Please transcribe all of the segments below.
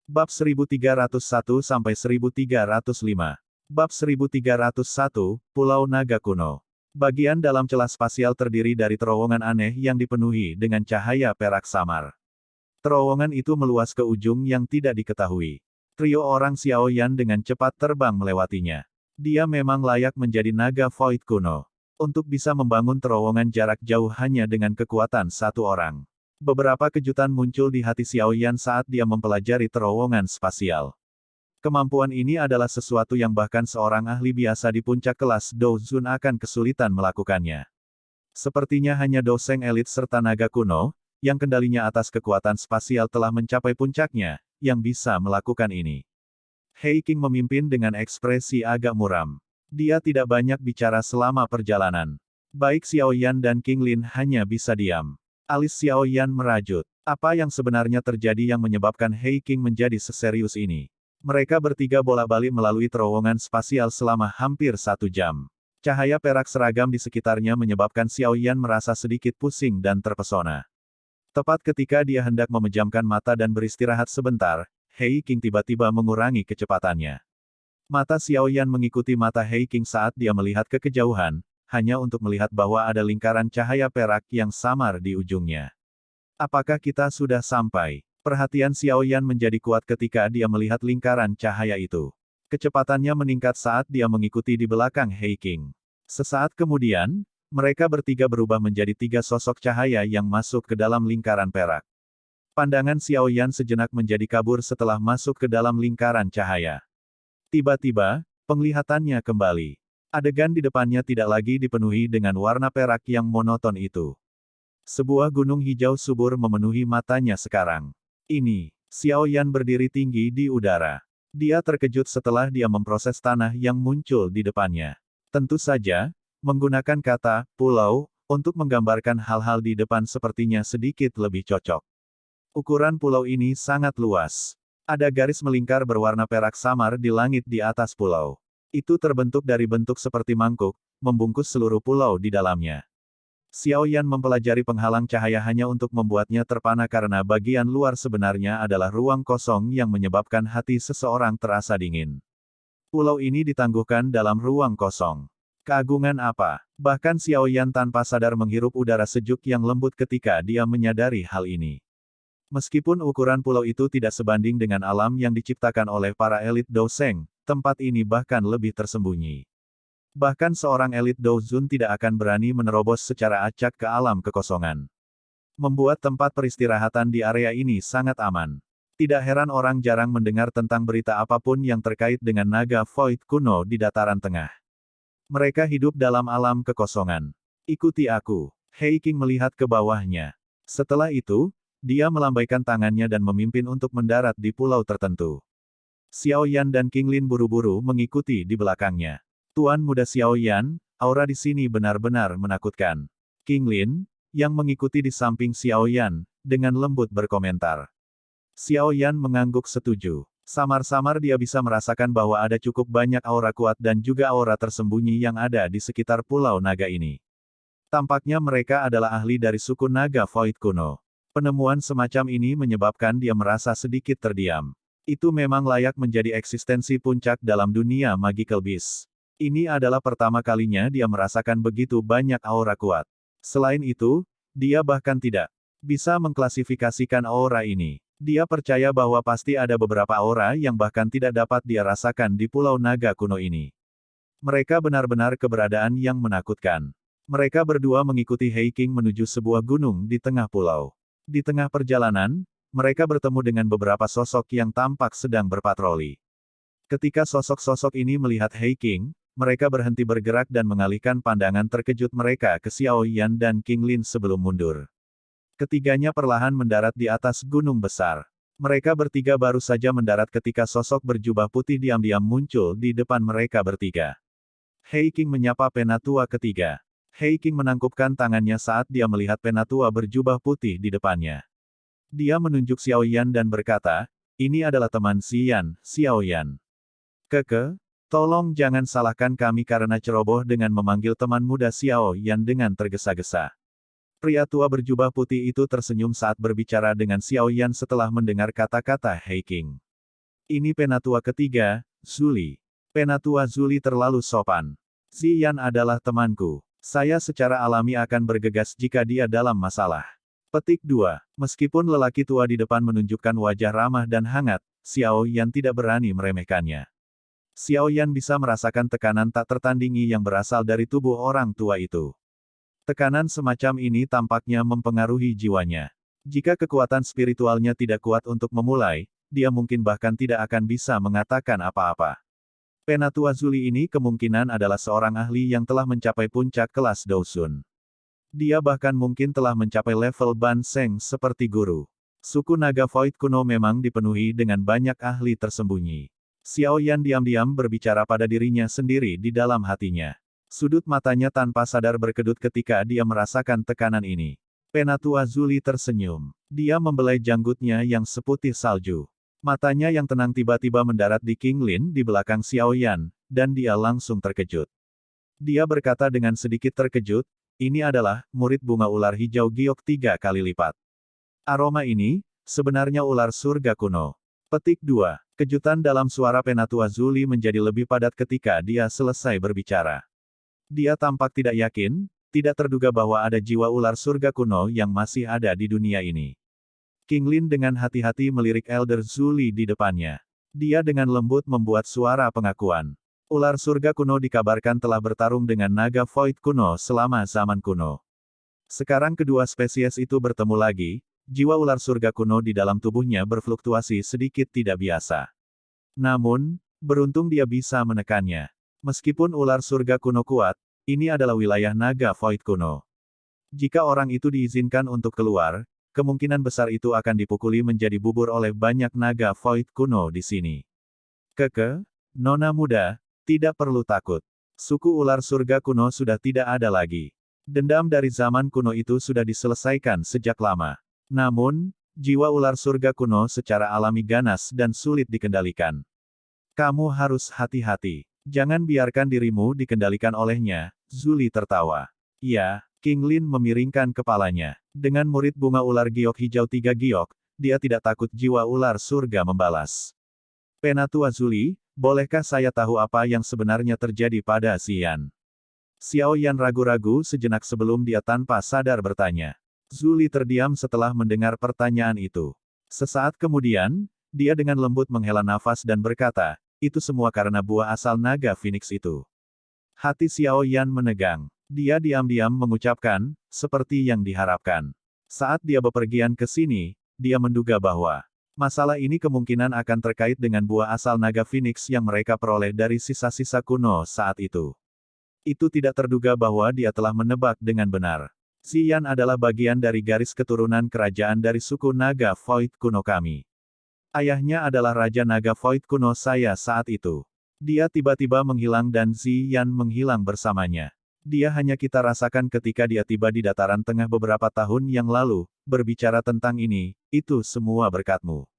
Bab 1301-1305. Bab 1301, Pulau Naga Kuno. Bagian dalam celah spasial terdiri dari terowongan aneh yang dipenuhi dengan cahaya perak samar. Terowongan itu meluas ke ujung yang tidak diketahui. Trio orang Xiao Yan dengan cepat terbang melewatinya. Dia memang layak menjadi naga void kuno. Untuk bisa membangun terowongan jarak jauh hanya dengan kekuatan satu orang. Beberapa kejutan muncul di hati Xiao Yan saat dia mempelajari terowongan spasial. Kemampuan ini adalah sesuatu yang bahkan seorang ahli biasa di puncak kelas Dou Zun akan kesulitan melakukannya. Sepertinya hanya Doseng elit serta naga kuno, yang kendalinya atas kekuatan spasial telah mencapai puncaknya, yang bisa melakukan ini. Hei King memimpin dengan ekspresi agak muram. Dia tidak banyak bicara selama perjalanan. Baik Xiao Yan dan King Lin hanya bisa diam. Alis Xiao Yan merajut. Apa yang sebenarnya terjadi yang menyebabkan Hei King menjadi seserius ini? Mereka bertiga bolak-balik melalui terowongan spasial selama hampir 1 jam. Cahaya perak seragam di sekitarnya menyebabkan Xiao Yan merasa sedikit pusing dan terpesona. Tepat ketika dia hendak memejamkan mata dan beristirahat sebentar, Hei King tiba-tiba mengurangi kecepatannya. Mata Xiao Yan mengikuti mata Hei King saat dia melihat ke kejauhan, hanya untuk melihat bahwa ada lingkaran cahaya perak yang samar di ujungnya. Apakah kita sudah sampai? Perhatian Xiao Yan menjadi kuat ketika dia melihat lingkaran cahaya itu. Kecepatannya meningkat saat dia mengikuti di belakang Hei King. Sesaat kemudian, mereka bertiga berubah menjadi 3 sosok cahaya yang masuk ke dalam lingkaran perak. Pandangan Xiao Yan sejenak menjadi kabur setelah masuk ke dalam lingkaran cahaya. Tiba-tiba, penglihatannya kembali. Adegan di depannya tidak lagi dipenuhi dengan warna perak yang monoton itu. Sebuah gunung hijau subur memenuhi matanya sekarang. Ini, Xiao Yan berdiri tinggi di udara. Dia terkejut setelah dia memproses tanah yang muncul di depannya. Tentu saja, menggunakan kata pulau untuk menggambarkan hal-hal di depan sepertinya sedikit lebih cocok. Ukuran pulau ini sangat luas. Ada garis melingkar berwarna perak samar di langit di atas pulau. Itu terbentuk dari bentuk seperti mangkuk, membungkus seluruh pulau di dalamnya. Xiao Yan mempelajari penghalang cahaya hanya untuk membuatnya terpana karena bagian luar sebenarnya adalah ruang kosong yang menyebabkan hati seseorang terasa dingin. Pulau ini ditangguhkan dalam ruang kosong. Keagungan apa? Bahkan Xiao Yan tanpa sadar menghirup udara sejuk yang lembut ketika dia menyadari hal ini. Meskipun ukuran pulau itu tidak sebanding dengan alam yang diciptakan oleh para elit Doseng, tempat ini bahkan lebih tersembunyi. Bahkan seorang elit Dou Zun tidak akan berani menerobos secara acak ke alam kekosongan. Membuat tempat peristirahatan di area ini sangat aman. Tidak heran orang jarang mendengar tentang berita apapun yang terkait dengan naga void kuno di dataran tengah. Mereka hidup dalam alam kekosongan. Ikuti aku. Hei King melihat ke bawahnya. Setelah itu, dia melambaikan tangannya dan memimpin untuk mendarat di pulau tertentu. Xiao Yan dan King Lin buru-buru mengikuti di belakangnya. Tuan muda Xiao Yan, aura di sini benar-benar menakutkan. King Lin, yang mengikuti di samping Xiao Yan, dengan lembut berkomentar. Xiao Yan mengangguk setuju. Samar-samar dia bisa merasakan bahwa ada cukup banyak aura kuat dan juga aura tersembunyi yang ada di sekitar pulau naga ini. Tampaknya mereka adalah ahli dari suku naga void kuno. Penemuan semacam ini menyebabkan dia merasa sedikit terdiam. Itu memang layak menjadi eksistensi puncak dalam dunia Magical Beast. Ini adalah pertama kalinya dia merasakan begitu banyak aura kuat. Selain itu, dia bahkan tidak bisa mengklasifikasikan aura ini. Dia percaya bahwa pasti ada beberapa aura yang bahkan tidak dapat dia rasakan di Pulau Naga Kuno ini. Mereka benar-benar keberadaan yang menakutkan. Mereka berdua mengikuti Hei King menuju sebuah gunung di tengah pulau. Di tengah perjalanan, mereka bertemu dengan beberapa sosok yang tampak sedang berpatroli. Ketika sosok-sosok ini melihat Hei King, mereka berhenti bergerak dan mengalihkan pandangan terkejut mereka ke Xiao Yan dan King Lin sebelum mundur. Ketiganya perlahan mendarat di atas gunung besar. Mereka bertiga baru saja mendarat ketika sosok berjubah putih diam-diam muncul di depan mereka bertiga. Hei King menyapa penatua ketiga. Hei King menangkupkan tangannya saat dia melihat penatua berjubah putih di depannya. Dia menunjuk Xiao Yan dan berkata, ini adalah teman Xian, Xiao Yan. Tolong jangan salahkan kami karena ceroboh dengan memanggil teman muda Xiao Yan dengan tergesa-gesa. Pria tua berjubah putih itu tersenyum saat berbicara dengan Xiao Yan setelah mendengar kata-kata Hei King. Ini penatua ketiga, Zuli. Penatua Zuli terlalu sopan. Ziyan adalah temanku. Saya secara alami akan bergegas jika dia dalam masalah. Petik 2. Meskipun lelaki tua di depan menunjukkan wajah ramah dan hangat, Xiao Yan tidak berani meremehkannya. Xiao Yan bisa merasakan tekanan tak tertandingi yang berasal dari tubuh orang tua itu. Tekanan semacam ini tampaknya mempengaruhi jiwanya. Jika kekuatan spiritualnya tidak kuat untuk memulai, dia mungkin bahkan tidak akan bisa mengatakan apa-apa. Penatua Zuli ini kemungkinan adalah seorang ahli yang telah mencapai puncak kelas Dousun. Dia bahkan mungkin telah mencapai level Ban Seng seperti guru. Suku naga Void kuno memang dipenuhi dengan banyak ahli tersembunyi. Xiao Yan diam-diam berbicara pada dirinya sendiri di dalam hatinya. Sudut matanya tanpa sadar berkedut ketika dia merasakan tekanan ini. Penatua Zuli tersenyum. Dia membelai janggutnya yang seputih salju. Matanya yang tenang tiba-tiba mendarat di King Lin di belakang Xiao Yan, dan dia langsung terkejut. Dia berkata dengan sedikit terkejut, ini adalah murid bunga ular hijau giok 3 kali lipat. Aroma ini, sebenarnya ular surga kuno. Petik 2. Kejutan dalam suara Penatua Zuli menjadi lebih padat ketika dia selesai berbicara. Dia tampak tidak yakin, tidak terduga bahwa ada jiwa ular surga kuno yang masih ada di dunia ini. King Lin dengan hati-hati melirik Elder Zuli di depannya. Dia dengan lembut membuat suara pengakuan. Ular surga kuno dikabarkan telah bertarung dengan naga Void kuno selama zaman kuno. Sekarang kedua spesies itu bertemu lagi, jiwa ular surga kuno di dalam tubuhnya berfluktuasi sedikit tidak biasa. Namun, beruntung dia bisa menekannya. Meskipun ular surga kuno kuat, ini adalah wilayah naga Void kuno. Jika orang itu diizinkan untuk keluar, kemungkinan besar itu akan dipukuli menjadi bubur oleh banyak naga Void kuno di sini. Keke, nona muda, tidak perlu takut. Suku ular surga kuno sudah tidak ada lagi. Dendam dari zaman kuno itu sudah diselesaikan sejak lama. Namun, jiwa ular surga kuno secara alami ganas dan sulit dikendalikan. Kamu harus hati-hati. Jangan biarkan dirimu dikendalikan olehnya, Zuli tertawa. Ya, King Lin memiringkan kepalanya. Dengan murid bunga ular giok hijau 3 giok, dia tidak takut jiwa ular surga membalas. Penatua Zuli, bolehkah saya tahu apa yang sebenarnya terjadi pada Xian? Xiao Yan ragu-ragu sejenak sebelum dia tanpa sadar bertanya. Zuli terdiam setelah mendengar pertanyaan itu. Sesaat kemudian, dia dengan lembut menghela nafas dan berkata, itu semua karena buah asal naga Phoenix itu. Hati Xiao Yan menegang. Dia diam-diam mengucapkan, seperti yang diharapkan. Saat dia bepergian ke sini, dia menduga bahwa masalah ini kemungkinan akan terkait dengan buah asal naga Phoenix yang mereka peroleh dari sisa-sisa kuno saat itu. Itu tidak terduga bahwa dia telah menebak dengan benar. Xian adalah bagian dari garis keturunan kerajaan dari suku naga Void kuno kami. Ayahnya adalah Raja Naga Void kuno saya saat itu. Dia tiba-tiba menghilang dan Xian menghilang bersamanya. Dia hanya kita rasakan ketika dia tiba di dataran tengah beberapa tahun yang lalu, berbicara tentang ini, itu semua berkatmu.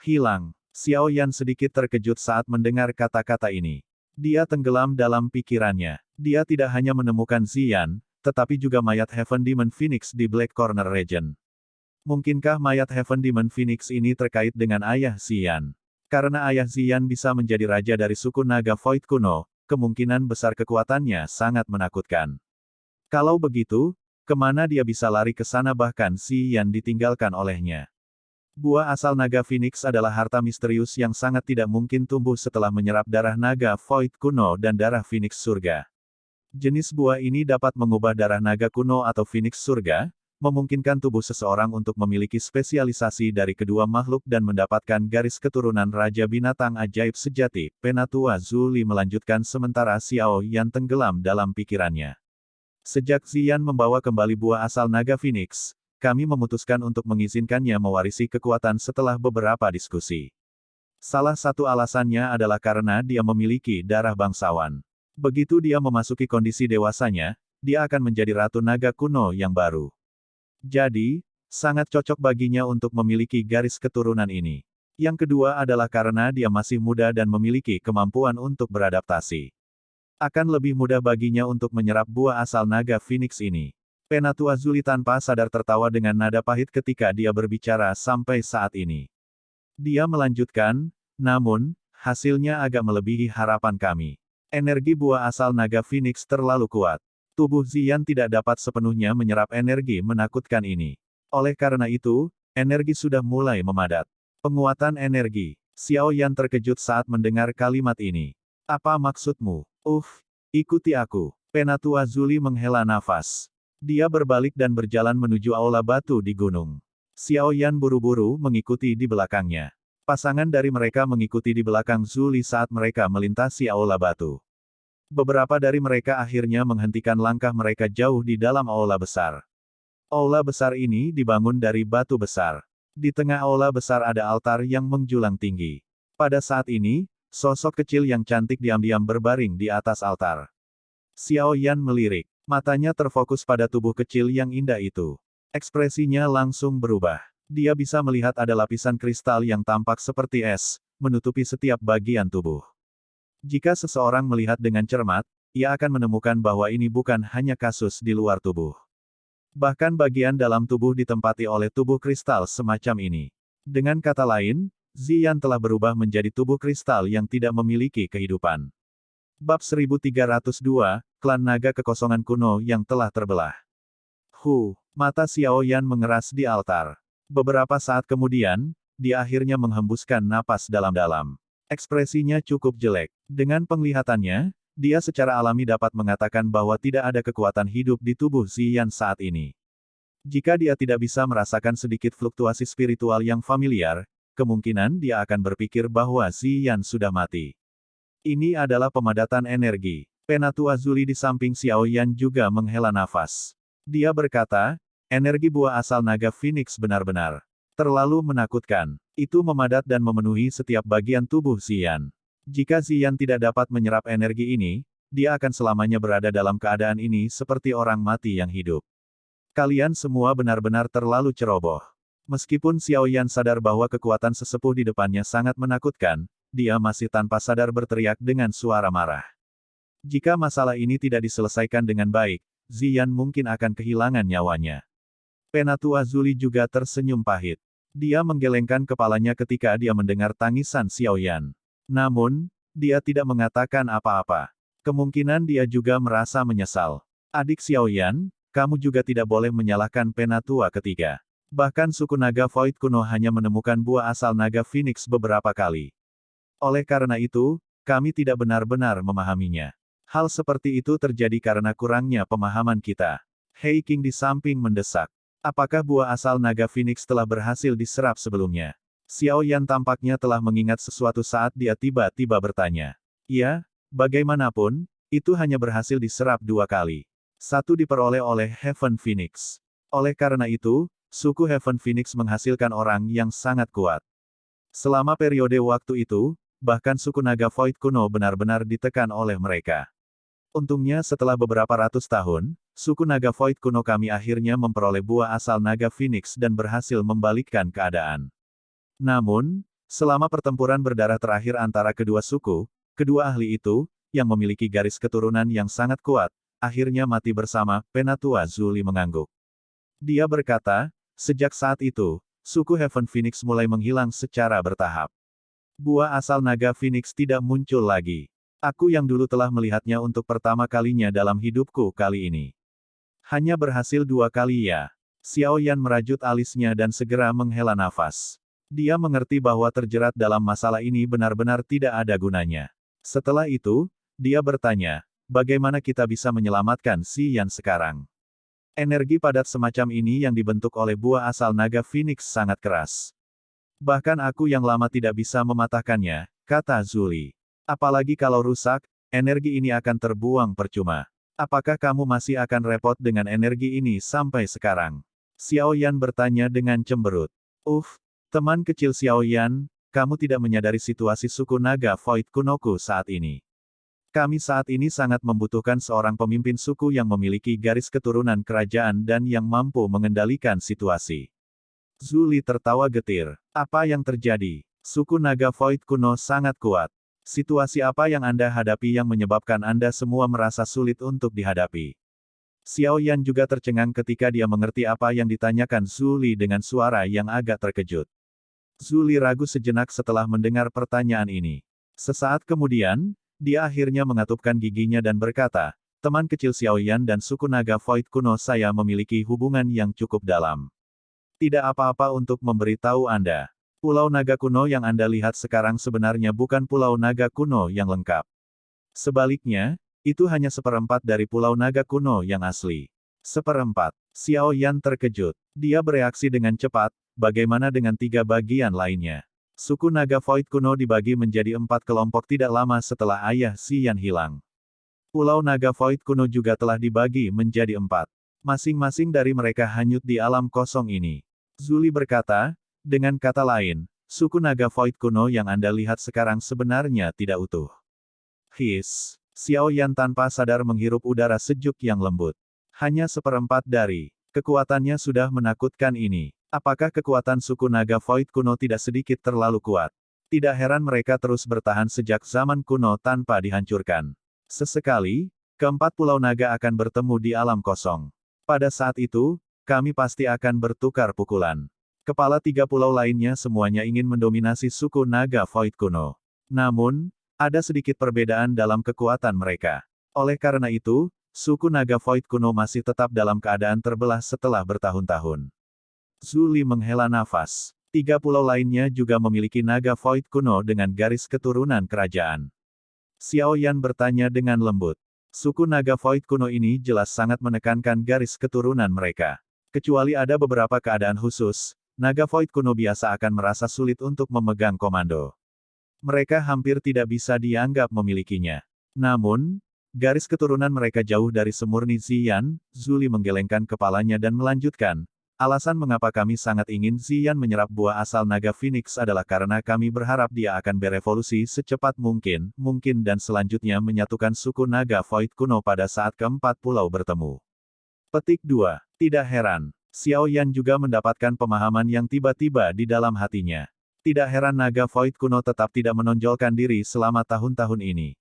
Hilang. Xiao Yan sedikit terkejut saat mendengar kata-kata ini. Dia tenggelam dalam pikirannya. Dia tidak hanya menemukan Xian, tetapi juga mayat Heaven Demon Phoenix di Black Corner Region. Mungkinkah mayat Heaven Demon Phoenix ini terkait dengan ayah Xian? Karena ayah Xian bisa menjadi raja dari suku naga Void kuno, kemungkinan besar kekuatannya sangat menakutkan. Kalau begitu, kemana dia bisa lari ke sana bahkan Xian ditinggalkan olehnya? Buah asal naga Phoenix adalah harta misterius yang sangat tidak mungkin tumbuh setelah menyerap darah naga Void kuno dan darah Phoenix surga. Jenis buah ini dapat mengubah darah naga kuno atau Phoenix surga, memungkinkan tubuh seseorang untuk memiliki spesialisasi dari kedua makhluk dan mendapatkan garis keturunan Raja Binatang Ajaib sejati. Penatua Zuli melanjutkan sementara Xiao Yan tenggelam dalam pikirannya. Sejak Xian membawa kembali buah asal naga Phoenix, kami memutuskan untuk mengizinkannya mewarisi kekuatan setelah beberapa diskusi. Salah satu alasannya adalah karena dia memiliki darah bangsawan. Begitu dia memasuki kondisi dewasanya, dia akan menjadi Ratu Naga kuno yang baru. Jadi, sangat cocok baginya untuk memiliki garis keturunan ini. Yang kedua adalah karena dia masih muda dan memiliki kemampuan untuk beradaptasi. Akan lebih mudah baginya untuk menyerap buah asal naga Phoenix ini. Penatua Zuli tanpa sadar tertawa dengan nada pahit ketika dia berbicara sampai saat ini. Dia melanjutkan, Namun, hasilnya agak melebihi harapan kami. Energi buah asal naga Phoenix terlalu kuat. Tubuh Ziyan tidak dapat sepenuhnya menyerap energi menakutkan ini. Oleh karena itu, energi sudah mulai memadat. Penguatan energi. Xiao Yan terkejut saat mendengar kalimat ini. Apa maksudmu? Ikuti aku. Penatua Zuli menghela nafas. Dia berbalik dan berjalan menuju aula batu di gunung. Xiao Yan buru-buru mengikuti di belakangnya. Pasangan dari mereka mengikuti di belakang Zuli saat mereka melintasi aula batu. Beberapa dari mereka akhirnya menghentikan langkah mereka jauh di dalam aula besar. Aula besar ini dibangun dari batu besar. Di tengah aula besar ada altar yang menjulang tinggi. Pada saat ini, sosok kecil yang cantik diam-diam berbaring di atas altar. Xiao Yan melirik. Matanya terfokus pada tubuh kecil yang indah itu. Ekspresinya langsung berubah. Dia bisa melihat ada lapisan kristal yang tampak seperti es, menutupi setiap bagian tubuh. Jika seseorang melihat dengan cermat, ia akan menemukan bahwa ini bukan hanya kasus di luar tubuh. Bahkan bagian dalam tubuh ditempati oleh tubuh kristal semacam ini. Dengan kata lain, Ziyan telah berubah menjadi tubuh kristal yang tidak memiliki kehidupan. Bab 1302, Klan Naga Kekosongan Kuno yang telah terbelah. Mata Xiao Yan mengeras di altar. Beberapa saat kemudian, dia akhirnya menghembuskan napas dalam-dalam. Ekspresinya cukup jelek. Dengan penglihatannya, dia secara alami dapat mengatakan bahwa tidak ada kekuatan hidup di tubuh Ziyan saat ini. Jika dia tidak bisa merasakan sedikit fluktuasi spiritual yang familiar, kemungkinan dia akan berpikir bahwa Ziyan sudah mati. Ini adalah pemadatan energi. Penatua Zuli di samping Xiao Yan juga menghela nafas. Dia berkata, energi buah asal naga Phoenix benar-benar terlalu menakutkan. Itu memadat dan memenuhi setiap bagian tubuh Ziyan. Jika Ziyan tidak dapat menyerap energi ini, dia akan selamanya berada dalam keadaan ini seperti orang mati yang hidup. Kalian semua benar-benar terlalu ceroboh. Meskipun Xiao Yan sadar bahwa kekuatan sesepuh di depannya sangat menakutkan, dia masih tanpa sadar berteriak dengan suara marah. Jika masalah ini tidak diselesaikan dengan baik, Ziyan mungkin akan kehilangan nyawanya. Penatua Zuli juga tersenyum pahit. Dia menggelengkan kepalanya ketika dia mendengar tangisan Xiao Yan. Namun, dia tidak mengatakan apa-apa. Kemungkinan dia juga merasa menyesal. Adik Xiao Yan, kamu juga tidak boleh menyalahkan Penatua ketiga. Bahkan suku naga Void kuno hanya menemukan buah asal naga Phoenix beberapa kali. Oleh karena itu, kami tidak benar-benar memahaminya. Hal seperti itu terjadi karena kurangnya pemahaman kita. Hei King di samping mendesak. Apakah buah asal naga Phoenix telah berhasil diserap sebelumnya? Xiao Yan tampaknya telah mengingat sesuatu saat dia tiba-tiba bertanya. Ya, bagaimanapun, itu hanya berhasil diserap 2 kali. Satu diperoleh oleh Heaven Phoenix. Oleh karena itu, suku Heaven Phoenix menghasilkan orang yang sangat kuat. Selama periode waktu itu, bahkan suku naga Void kuno benar-benar ditekan oleh mereka. Untungnya setelah beberapa ratus tahun, suku naga Void kuno kami akhirnya memperoleh buah asal naga Phoenix dan berhasil membalikkan keadaan. Namun, selama pertempuran berdarah terakhir antara kedua suku, kedua ahli itu, yang memiliki garis keturunan yang sangat kuat, akhirnya mati bersama. Penatua Zuli mengangguk. Dia berkata, sejak saat itu, suku Heaven Phoenix mulai menghilang secara bertahap. Buah asal naga Phoenix tidak muncul lagi. Aku yang dulu telah melihatnya untuk pertama kalinya dalam hidupku kali ini. Hanya berhasil 2 kali ya. Xiao Yan merajut alisnya dan segera menghela nafas. Dia mengerti bahwa terjerat dalam masalah ini benar-benar tidak ada gunanya. Setelah itu, dia bertanya, bagaimana kita bisa menyelamatkan Ziyan sekarang? Energi padat semacam ini yang dibentuk oleh buah asal naga Phoenix sangat keras. Bahkan aku yang lama tidak bisa mematahkannya, kata Zuli. Apalagi kalau rusak, energi ini akan terbuang percuma. Apakah kamu masih akan repot dengan energi ini sampai sekarang? Xiao Yan bertanya dengan cemberut. Teman kecil Xiao Yan, kamu tidak menyadari situasi suku naga Void kunoku saat ini. Kami saat ini sangat membutuhkan seorang pemimpin suku yang memiliki garis keturunan kerajaan dan yang mampu mengendalikan situasi. Zuli tertawa getir. Apa yang terjadi? Suku naga Void kuno sangat kuat. Situasi apa yang Anda hadapi yang menyebabkan Anda semua merasa sulit untuk dihadapi? Xiao Yan juga tercengang ketika dia mengerti apa yang ditanyakan Zuli dengan suara yang agak terkejut. Zuli ragu sejenak setelah mendengar pertanyaan ini. Sesaat kemudian, dia akhirnya mengatupkan giginya dan berkata, teman kecil Xiaoyan dan suku naga Void kuno saya memiliki hubungan yang cukup dalam. Tidak apa-apa untuk memberitahu Anda. Pulau Naga Kuno yang Anda lihat sekarang sebenarnya bukan Pulau Naga Kuno yang lengkap. Sebaliknya, itu hanya seperempat dari Pulau Naga Kuno yang asli. Seperempat. Xiao Yan terkejut. Dia bereaksi dengan cepat, bagaimana dengan 3 bagian lainnya? Suku Naga Void kuno dibagi menjadi 4 kelompok tidak lama setelah ayah Xian hilang. Pulau Naga Void kuno juga telah dibagi menjadi 4. Masing-masing dari mereka hanyut di alam kosong ini. Zuli berkata, dengan kata lain, suku Naga Void kuno yang Anda lihat sekarang sebenarnya tidak utuh. Xiao Yan tanpa sadar menghirup udara sejuk yang lembut. Hanya seperempat dari kekuatannya sudah menakutkan ini. Apakah kekuatan suku Naga Void kuno tidak sedikit terlalu kuat? Tidak heran mereka terus bertahan sejak zaman kuno tanpa dihancurkan. Sesekali, keempat pulau naga akan bertemu di alam kosong. Pada saat itu, kami pasti akan bertukar pukulan. Kepala 3 pulau lainnya semuanya ingin mendominasi suku Naga Void kuno. Namun, ada sedikit perbedaan dalam kekuatan mereka. Oleh karena itu, suku Naga Void kuno masih tetap dalam keadaan terbelah setelah bertahun-tahun. Zuli menghela nafas. 3 pulau lainnya juga memiliki Naga Void kuno dengan garis keturunan kerajaan. Xiao Yan bertanya dengan lembut. Suku Naga Void kuno ini jelas sangat menekankan garis keturunan mereka. Kecuali ada beberapa keadaan khusus, Naga Void kuno biasa akan merasa sulit untuk memegang komando. Mereka hampir tidak bisa dianggap memilikinya. Namun, garis keturunan mereka jauh dari semurni Ziyan. Zuli menggelengkan kepalanya dan melanjutkan, alasan mengapa kami sangat ingin Ziyan menyerap buah asal naga Phoenix adalah karena kami berharap dia akan berevolusi secepat mungkin, dan selanjutnya menyatukan suku naga Void kuno pada saat keempat pulau bertemu. Petik 2. Tidak heran, Xiao Yan juga mendapatkan pemahaman yang tiba-tiba di dalam hatinya. Tidak heran naga Void kuno tetap tidak menonjolkan diri selama tahun-tahun ini.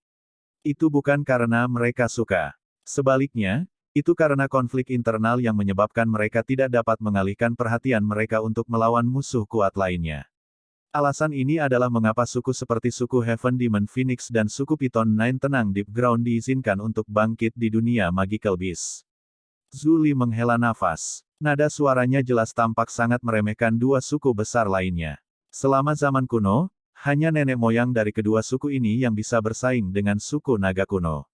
Itu bukan karena mereka suka. Sebaliknya, itu karena konflik internal yang menyebabkan mereka tidak dapat mengalihkan perhatian mereka untuk melawan musuh kuat lainnya. Alasan ini adalah mengapa suku seperti suku Heaven Demon Phoenix dan suku Python Nine Tenang Deep Ground diizinkan untuk bangkit di dunia Magical Beast. Zuli menghela nafas. Nada suaranya jelas tampak sangat meremehkan 2 suku besar lainnya. Selama zaman kuno, hanya nenek moyang dari kedua suku ini yang bisa bersaing dengan suku naga kuno.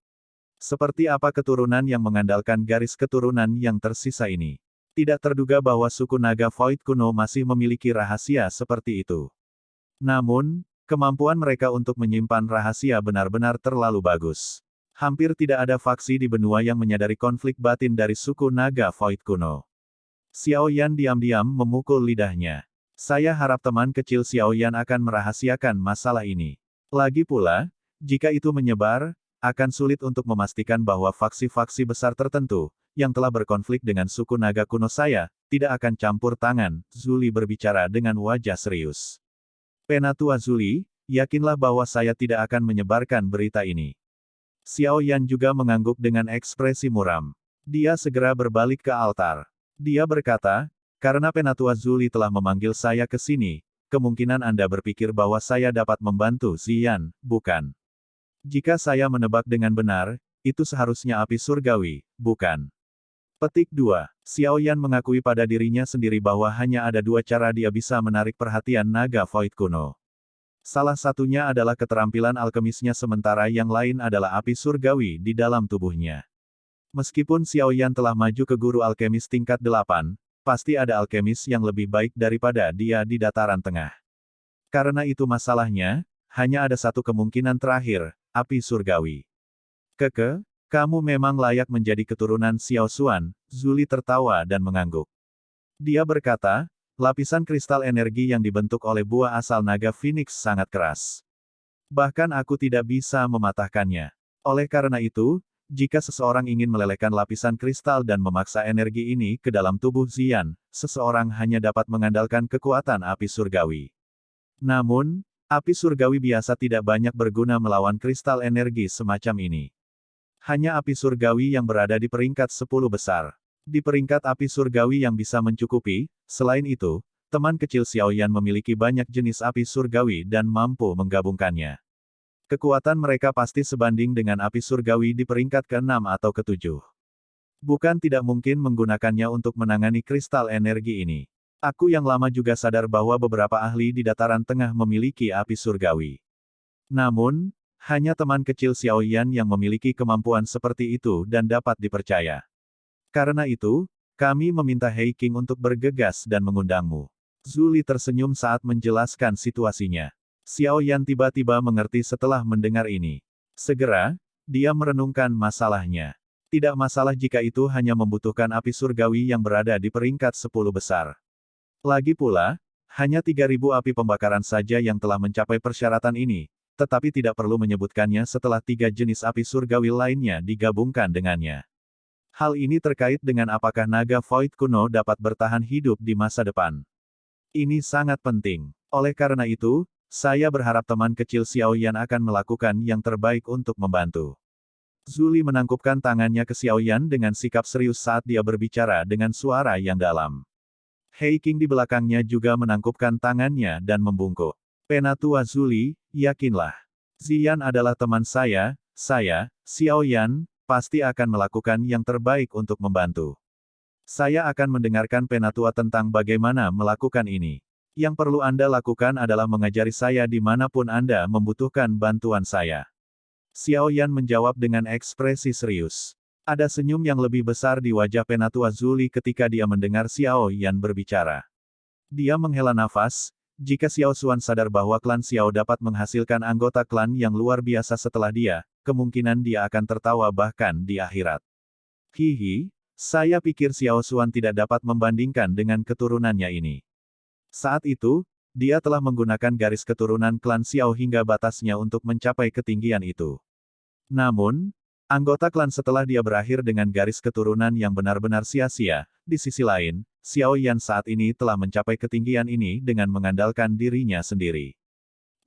Seperti apa keturunan yang mengandalkan garis keturunan yang tersisa ini? Tidak terduga bahwa suku naga Void kuno masih memiliki rahasia seperti itu. Namun, kemampuan mereka untuk menyimpan rahasia benar-benar terlalu bagus. Hampir tidak ada faksi di benua yang menyadari konflik batin dari suku naga Void kuno. Xiao Yan diam-diam memukul lidahnya. Saya harap teman kecil Xiao Yan akan merahasiakan masalah ini. Lagi pula, jika itu menyebar, akan sulit untuk memastikan bahwa faksi-faksi besar tertentu, yang telah berkonflik dengan suku naga kuno saya, tidak akan campur tangan. Zuli berbicara dengan wajah serius. Penatua Zuli, yakinlah bahwa saya tidak akan menyebarkan berita ini. Xiao Yan juga mengangguk dengan ekspresi muram. Dia segera berbalik ke altar. Dia berkata, karena Penatua Zuli telah memanggil saya ke sini, kemungkinan Anda berpikir bahwa saya dapat membantu Ziyan, bukan? Jika saya menebak dengan benar, itu seharusnya api surgawi, bukan? Petik 2. Xiao Yan mengakui pada dirinya sendiri bahwa hanya ada 2 cara dia bisa menarik perhatian naga Void kuno. Salah satunya adalah keterampilan alkemisnya sementara yang lain adalah api surgawi di dalam tubuhnya. Meskipun Xiao Yan telah maju ke guru alkemis tingkat 8, pasti ada alkemis yang lebih baik daripada dia di dataran tengah. Karena itu masalahnya, hanya ada satu kemungkinan terakhir, api surgawi. Kamu memang layak menjadi keturunan Xiao Xuan. Zuli tertawa dan mengangguk. Dia berkata, lapisan kristal energi yang dibentuk oleh buah asal naga Phoenix sangat keras. Bahkan aku tidak bisa mematahkannya. Oleh karena itu, jika seseorang ingin melelehkan lapisan kristal dan memaksa energi ini ke dalam tubuh Ziyan, seseorang hanya dapat mengandalkan kekuatan api surgawi. Namun, api surgawi biasa tidak banyak berguna melawan kristal energi semacam ini. Hanya api surgawi yang berada di peringkat 10 besar. Di peringkat api surgawi yang bisa mencukupi, selain itu, Teman kecil Xiaoyan memiliki banyak jenis api surgawi dan mampu menggabungkannya. Kekuatan mereka pasti sebanding dengan api surgawi di peringkat ke-6 atau ke-7. Bukan tidak mungkin menggunakannya untuk menangani kristal energi ini. Aku yang lama juga sadar bahwa beberapa ahli di dataran tengah memiliki api surgawi. Namun, hanya teman kecil Xiaoyan yang memiliki kemampuan seperti itu dan dapat dipercaya. Karena itu, kami meminta Hei King untuk bergegas dan mengundangmu. Zuli tersenyum saat menjelaskan situasinya. Xiaoyan tiba-tiba mengerti setelah mendengar ini. Segera, dia merenungkan masalahnya. Tidak masalah jika itu hanya membutuhkan api surgawi yang berada di peringkat 10 besar. Lagi pula, hanya 3.000 api pembakaran saja yang telah mencapai persyaratan ini, tetapi tidak perlu menyebutkannya setelah 3 jenis api surgawi lainnya digabungkan dengannya. Hal ini terkait dengan apakah naga Void kuno dapat bertahan hidup di masa depan. Ini sangat penting. Oleh karena itu, saya berharap teman kecil Xiaoyan akan melakukan yang terbaik untuk membantu. Zuli menangkupkan tangannya ke Xiaoyan dengan sikap serius saat dia berbicara dengan suara yang dalam. Hei King di belakangnya juga menangkupkan tangannya dan membungkuk. Penatua Zuli, yakinlah. Ziyan adalah teman saya, Xiaoyan, pasti akan melakukan yang terbaik untuk membantu. Saya akan mendengarkan penatua tentang bagaimana melakukan ini. Yang perlu Anda lakukan adalah mengajari saya dimanapun Anda membutuhkan bantuan saya. Xiaoyan menjawab dengan ekspresi serius. Ada senyum yang lebih besar di wajah penatua Zuli ketika dia mendengar Xiaoyan berbicara. Dia menghela nafas, jika Xiao Xuan sadar bahwa klan Xiao dapat menghasilkan anggota klan yang luar biasa setelah dia, kemungkinan dia akan tertawa bahkan di akhirat. Hihi. Saya pikir Xiao Xuan tidak dapat membandingkan dengan keturunannya ini. Saat itu, dia telah menggunakan garis keturunan klan Xiao hingga batasnya untuk mencapai ketinggian itu. Namun, anggota klan setelah dia berakhir dengan garis keturunan yang benar-benar sia-sia, di sisi lain, Xiaoyan saat ini telah mencapai ketinggian ini dengan mengandalkan dirinya sendiri.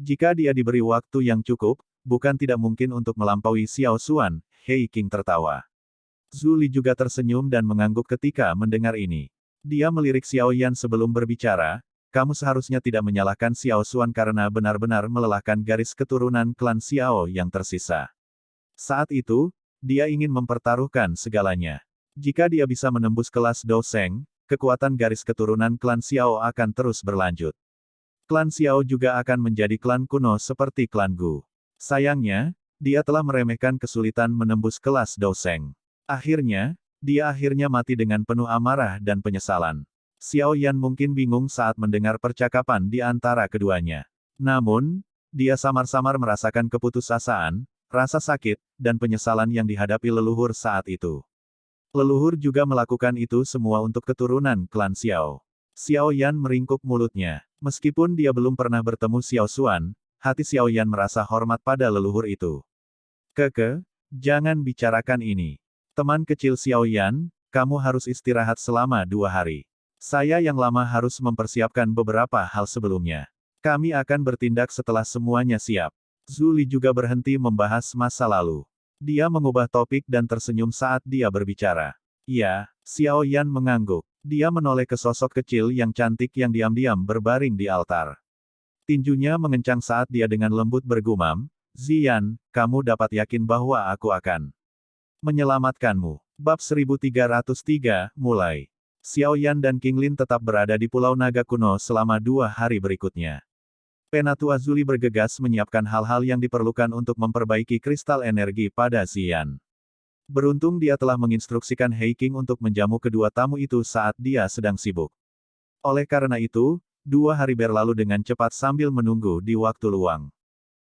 Jika dia diberi waktu yang cukup, bukan tidak mungkin untuk melampaui Xiao Xuan, Hei King tertawa. Zuli juga tersenyum dan mengangguk ketika mendengar ini. Dia melirik Xiaoyan sebelum berbicara, kamu seharusnya tidak menyalahkan Xiao Xuan karena benar-benar melelahkan garis keturunan klan Xiao yang tersisa. Saat itu, dia ingin mempertaruhkan segalanya. Jika dia bisa menembus kelas Dou Sheng, kekuatan garis keturunan klan Xiao akan terus berlanjut. Klan Xiao juga akan menjadi klan kuno seperti klan Gu. Sayangnya, dia telah meremehkan kesulitan menembus kelas Dou Sheng. Akhirnya, dia mati dengan penuh amarah dan penyesalan. Xiaoyan mungkin bingung saat mendengar percakapan di antara keduanya. Namun, dia samar-samar merasakan keputusasaan, rasa sakit, dan penyesalan yang dihadapi leluhur saat itu. Leluhur juga melakukan itu semua untuk keturunan klan Xiao. Xiaoyan meringkuk mulutnya. Meskipun dia belum pernah bertemu Xiao Xuan, hati Xiaoyan merasa hormat pada leluhur itu. Jangan bicarakan ini. Teman kecil Xiaoyan, kamu harus istirahat selama 2 hari. Saya yang lama harus mempersiapkan beberapa hal sebelumnya. Kami akan bertindak setelah semuanya siap. Zuli juga berhenti membahas masa lalu. Dia mengubah topik dan tersenyum saat dia berbicara. Ya, Xiaoyan mengangguk. Dia menoleh ke sosok kecil yang cantik yang diam-diam berbaring di altar. Tinjunya mengencang saat dia dengan lembut bergumam, Ziyan, kamu dapat yakin bahwa aku akan menyelamatkanmu. Bab 1303, mulai. Xiaoyan dan King Lin tetap berada di Pulau Naga Kuno selama 2 hari berikutnya. Penatua Zuli bergegas menyiapkan hal-hal yang diperlukan untuk memperbaiki kristal energi pada Ziyan. Beruntung dia telah menginstruksikan Hei King untuk menjamu kedua tamu itu saat dia sedang sibuk. Oleh karena itu, 2 hari berlalu dengan cepat sambil menunggu di waktu luang.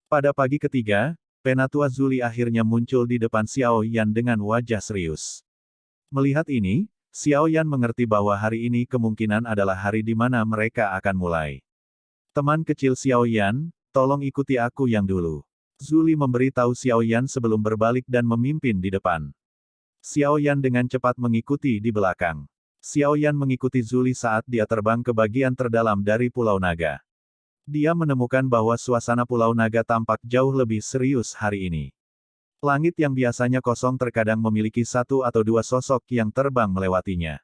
Pada pagi ketiga, Penatua Zuli akhirnya muncul di depan Xiaoyan dengan wajah serius. Melihat ini, Xiaoyan mengerti bahwa hari ini kemungkinan adalah hari di mana mereka akan mulai. Teman kecil Xiaoyan, tolong ikuti aku yang dulu. Zuli memberi tahu Xiaoyan sebelum berbalik dan memimpin di depan. Xiaoyan dengan cepat mengikuti di belakang. Xiaoyan mengikuti Zuli saat dia terbang ke bagian terdalam dari Pulau Naga. Dia menemukan bahwa suasana Pulau Naga tampak jauh lebih serius hari ini. Langit yang biasanya kosong terkadang memiliki 1 atau 2 sosok yang terbang melewatinya.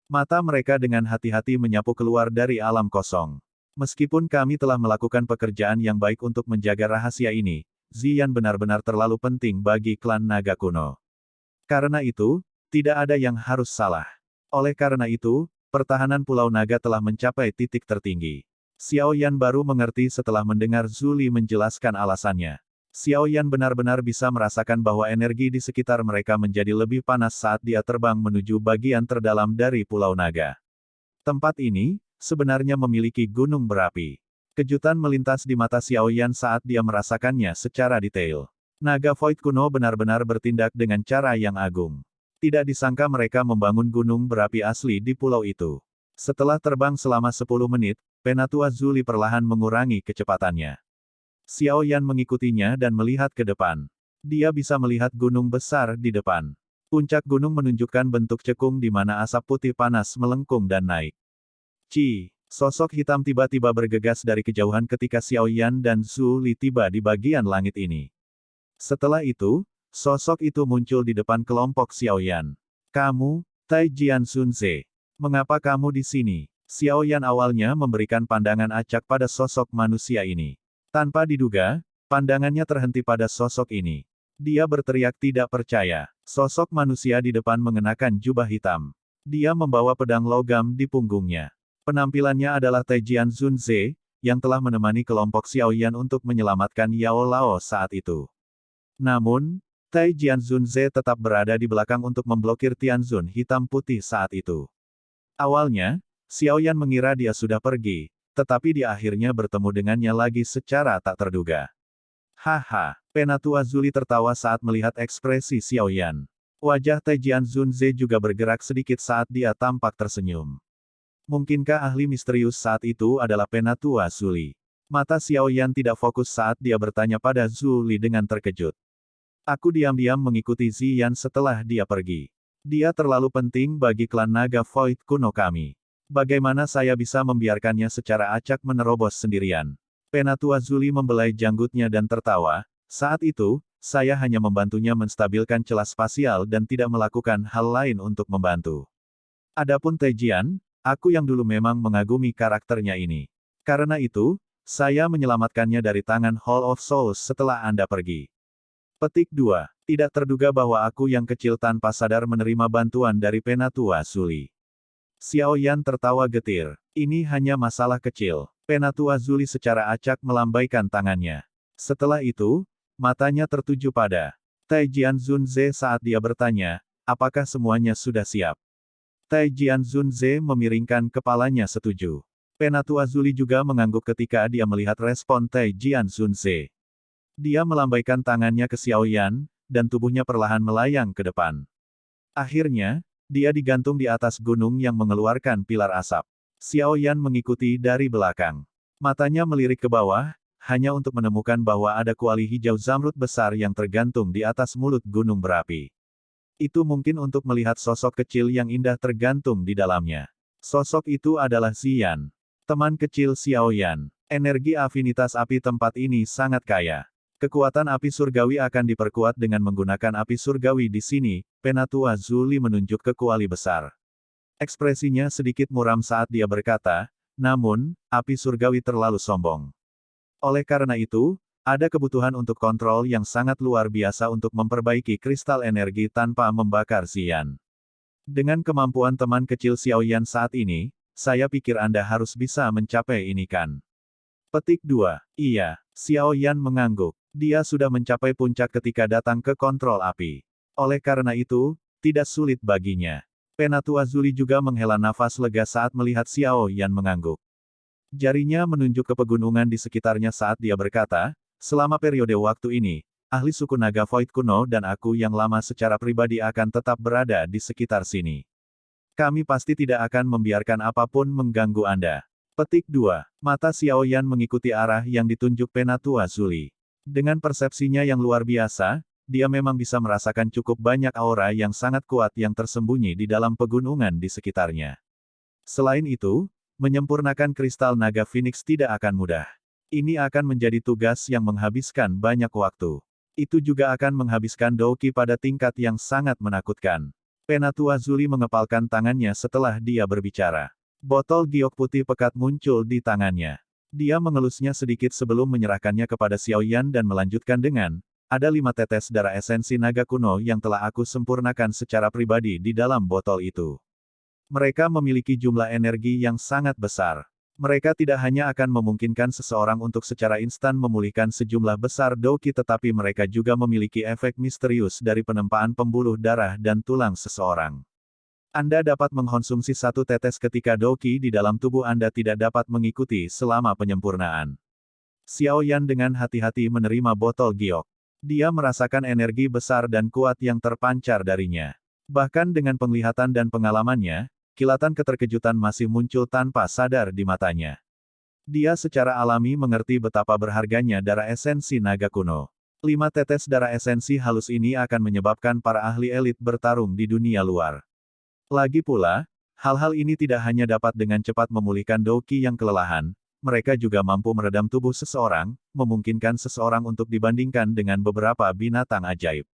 Mata mereka dengan hati-hati menyapu keluar dari alam kosong. Meskipun kami telah melakukan pekerjaan yang baik untuk menjaga rahasia ini, Ziyan benar-benar terlalu penting bagi klan naga kuno. Karena itu, tidak ada yang harus salah. Oleh karena itu, pertahanan Pulau Naga telah mencapai titik tertinggi. Xiao Yan baru mengerti setelah mendengar Zuli menjelaskan alasannya. Xiao Yan benar-benar bisa merasakan bahwa energi di sekitar mereka menjadi lebih panas saat dia terbang menuju bagian terdalam dari Pulau Naga. Tempat ini, sebenarnya memiliki gunung berapi. Kejutan melintas di mata Xiao Yan saat dia merasakannya secara detail. Naga Void kuno benar-benar bertindak dengan cara yang agung. Tidak disangka mereka membangun gunung berapi asli di pulau itu. Setelah terbang selama 10 menit, Penatua Zuli perlahan mengurangi kecepatannya. Xiao Yan mengikutinya dan melihat ke depan. Dia bisa melihat gunung besar di depan. Puncak gunung menunjukkan bentuk cekung di mana asap putih panas melengkung dan naik. Sosok hitam tiba-tiba bergegas dari kejauhan ketika Xiao Yan dan Zhu Li tiba di bagian langit ini. Setelah itu, sosok itu muncul di depan kelompok Xiao Yan. Kamu, Tai Jian Sunze. Mengapa kamu di sini? Xiao Yan awalnya memberikan pandangan acak pada sosok manusia ini. Tanpa diduga, pandangannya terhenti pada sosok ini. Dia berteriak tidak percaya. Sosok manusia di depan mengenakan jubah hitam. Dia membawa pedang logam di punggungnya. Penampilannya adalah Tai Jian Zunze, yang telah menemani kelompok Xiao Yan untuk menyelamatkan Yao Lao saat itu. Namun, Tai Jian Zunze tetap berada di belakang untuk memblokir Tianzun hitam putih saat itu. Awalnya, Xiao Yan mengira dia sudah pergi, tetapi dia akhirnya bertemu dengannya lagi secara tak terduga. Haha, Penatua Zuli tertawa saat melihat ekspresi Xiao Yan. Wajah Tai Jian Zunze juga bergerak sedikit saat dia tampak tersenyum. Mungkinkah ahli misterius saat itu adalah Penatua Zuli? Mata Xiao Yan tidak fokus saat dia bertanya pada Zuli dengan terkejut. Aku diam-diam mengikuti Ziyan setelah dia pergi. Dia terlalu penting bagi klan naga Void kuno kami. Bagaimana saya bisa membiarkannya secara acak menerobos sendirian? Penatua Zuli membelai janggutnya dan tertawa. Saat itu, saya hanya membantunya menstabilkan celah spasial dan tidak melakukan hal lain untuk membantu. Adapun Tejian, aku yang dulu memang mengagumi karakternya ini. Karena itu, saya menyelamatkannya dari tangan Hall of Souls setelah Anda pergi. Petik 2. Tidak terduga bahwa aku yang kecil tanpa sadar menerima bantuan dari Penatua Zuli. Xiao Yan tertawa getir. Ini hanya masalah kecil. Penatua Zuli secara acak melambaikan tangannya. Setelah itu, matanya tertuju pada Tai Jian Zunze saat dia bertanya, apakah semuanya sudah siap? Tai Jian Zunze memiringkan kepalanya setuju. Penatua Zuli juga mengangguk ketika dia melihat respon Tai Jian Zunze. Dia melambaikan tangannya ke Xiao Yan, dan tubuhnya perlahan melayang ke depan. Akhirnya, dia digantung di atas gunung yang mengeluarkan pilar asap. Xiao Yan mengikuti dari belakang. Matanya melirik ke bawah, hanya untuk menemukan bahwa ada kuali hijau zamrud besar yang tergantung di atas mulut gunung berapi. Itu mungkin untuk melihat sosok kecil yang indah tergantung di dalamnya. Sosok itu adalah Ziyan. Teman kecil Xiao Yan. Energi afinitas api tempat ini sangat kaya. Kekuatan api surgawi akan diperkuat dengan menggunakan api surgawi di sini, Penatua Zuli menunjuk ke kuali besar. Ekspresinya sedikit muram saat dia berkata, namun, api surgawi terlalu sombong. Oleh karena itu, ada kebutuhan untuk kontrol yang sangat luar biasa untuk memperbaiki kristal energi tanpa membakar Ziyan. Dengan kemampuan teman kecil Xiao Yan saat ini, saya pikir Anda harus bisa mencapai ini kan? Petik 2. Iya, Xiao Yan mengangguk. Dia sudah mencapai puncak ketika datang ke kontrol api. Oleh karena itu, tidak sulit baginya. Penatua Zuli juga menghela nafas lega saat melihat Xiao Yan mengangguk. Jarinya menunjuk ke pegunungan di sekitarnya saat dia berkata, selama periode waktu ini, ahli suku naga Void kuno dan aku yang lama secara pribadi akan tetap berada di sekitar sini. Kami pasti tidak akan membiarkan apapun mengganggu Anda. Petik 2. Mata Xiao Yan mengikuti arah yang ditunjuk Penatua Zuli. Dengan persepsinya yang luar biasa, dia memang bisa merasakan cukup banyak aura yang sangat kuat yang tersembunyi di dalam pegunungan di sekitarnya. Selain itu, menyempurnakan kristal naga Phoenix tidak akan mudah. Ini akan menjadi tugas yang menghabiskan banyak waktu. Itu juga akan menghabiskan Douki pada tingkat yang sangat menakutkan. Penatua Zuli mengepalkan tangannya setelah dia berbicara. Botol giok putih pekat muncul di tangannya. Dia mengelusnya sedikit sebelum menyerahkannya kepada Xiao Yan dan melanjutkan dengan, ada 5 tetes darah esensi naga kuno yang telah aku sempurnakan secara pribadi di dalam botol itu. Mereka memiliki jumlah energi yang sangat besar. Mereka tidak hanya akan memungkinkan seseorang untuk secara instan memulihkan sejumlah besar doki tetapi mereka juga memiliki efek misterius dari penempaan pembuluh darah dan tulang seseorang. Anda dapat mengkonsumsi 1 tetes ketika doki di dalam tubuh Anda tidak dapat mengikuti selama penyempurnaan. Xiao Yan dengan hati-hati menerima botol giok. Dia merasakan energi besar dan kuat yang terpancar darinya. Bahkan dengan penglihatan dan pengalamannya, kilatan keterkejutan masih muncul tanpa sadar di matanya. Dia secara alami mengerti betapa berharganya darah esensi naga kuno. 5 tetes darah esensi halus ini akan menyebabkan para ahli elit bertarung di dunia luar. Lagi pula, hal-hal ini tidak hanya dapat dengan cepat memulihkan doki yang kelelahan, mereka juga mampu meredam tubuh seseorang, memungkinkan seseorang untuk dibandingkan dengan beberapa binatang ajaib.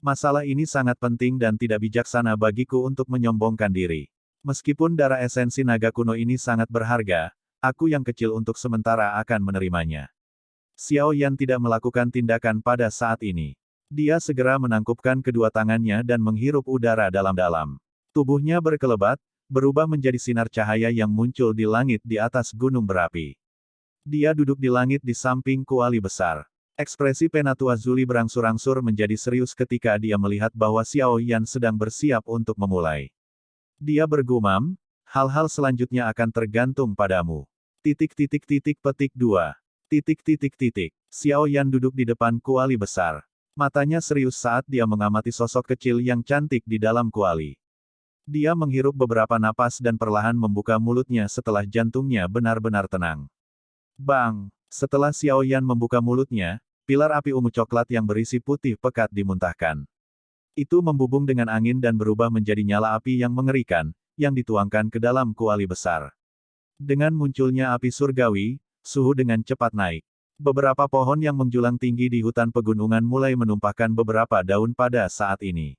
Masalah ini sangat penting dan tidak bijaksana bagiku untuk menyombongkan diri. Meskipun darah esensi naga kuno ini sangat berharga, aku yang kecil untuk sementara akan menerimanya. Xiao Yan tidak melakukan tindakan pada saat ini. Dia segera menangkupkan kedua tangannya dan menghirup udara dalam-dalam. Tubuhnya berkelebat, berubah menjadi sinar cahaya yang muncul di langit di atas gunung berapi. Dia duduk di langit di samping kuali besar. Ekspresi Penatua Zuli berangsur-angsur menjadi serius ketika dia melihat bahwa Xiao Yan sedang bersiap untuk memulai. Dia bergumam, hal-hal selanjutnya akan tergantung padamu. Petik 2. Xiao Yan duduk di depan kuali besar. Matanya serius saat dia mengamati sosok kecil yang cantik di dalam kuali. Dia menghirup beberapa napas dan perlahan membuka mulutnya setelah jantungnya benar-benar tenang. Bang! Setelah Xiao Yan membuka mulutnya, pilar api ungu coklat yang berisi putih pekat dimuntahkan. Itu membubung dengan angin dan berubah menjadi nyala api yang mengerikan, yang dituangkan ke dalam kuali besar. Dengan munculnya api surgawi, suhu dengan cepat naik. Beberapa pohon yang menjulang tinggi di hutan pegunungan mulai menumpahkan beberapa daun pada saat ini.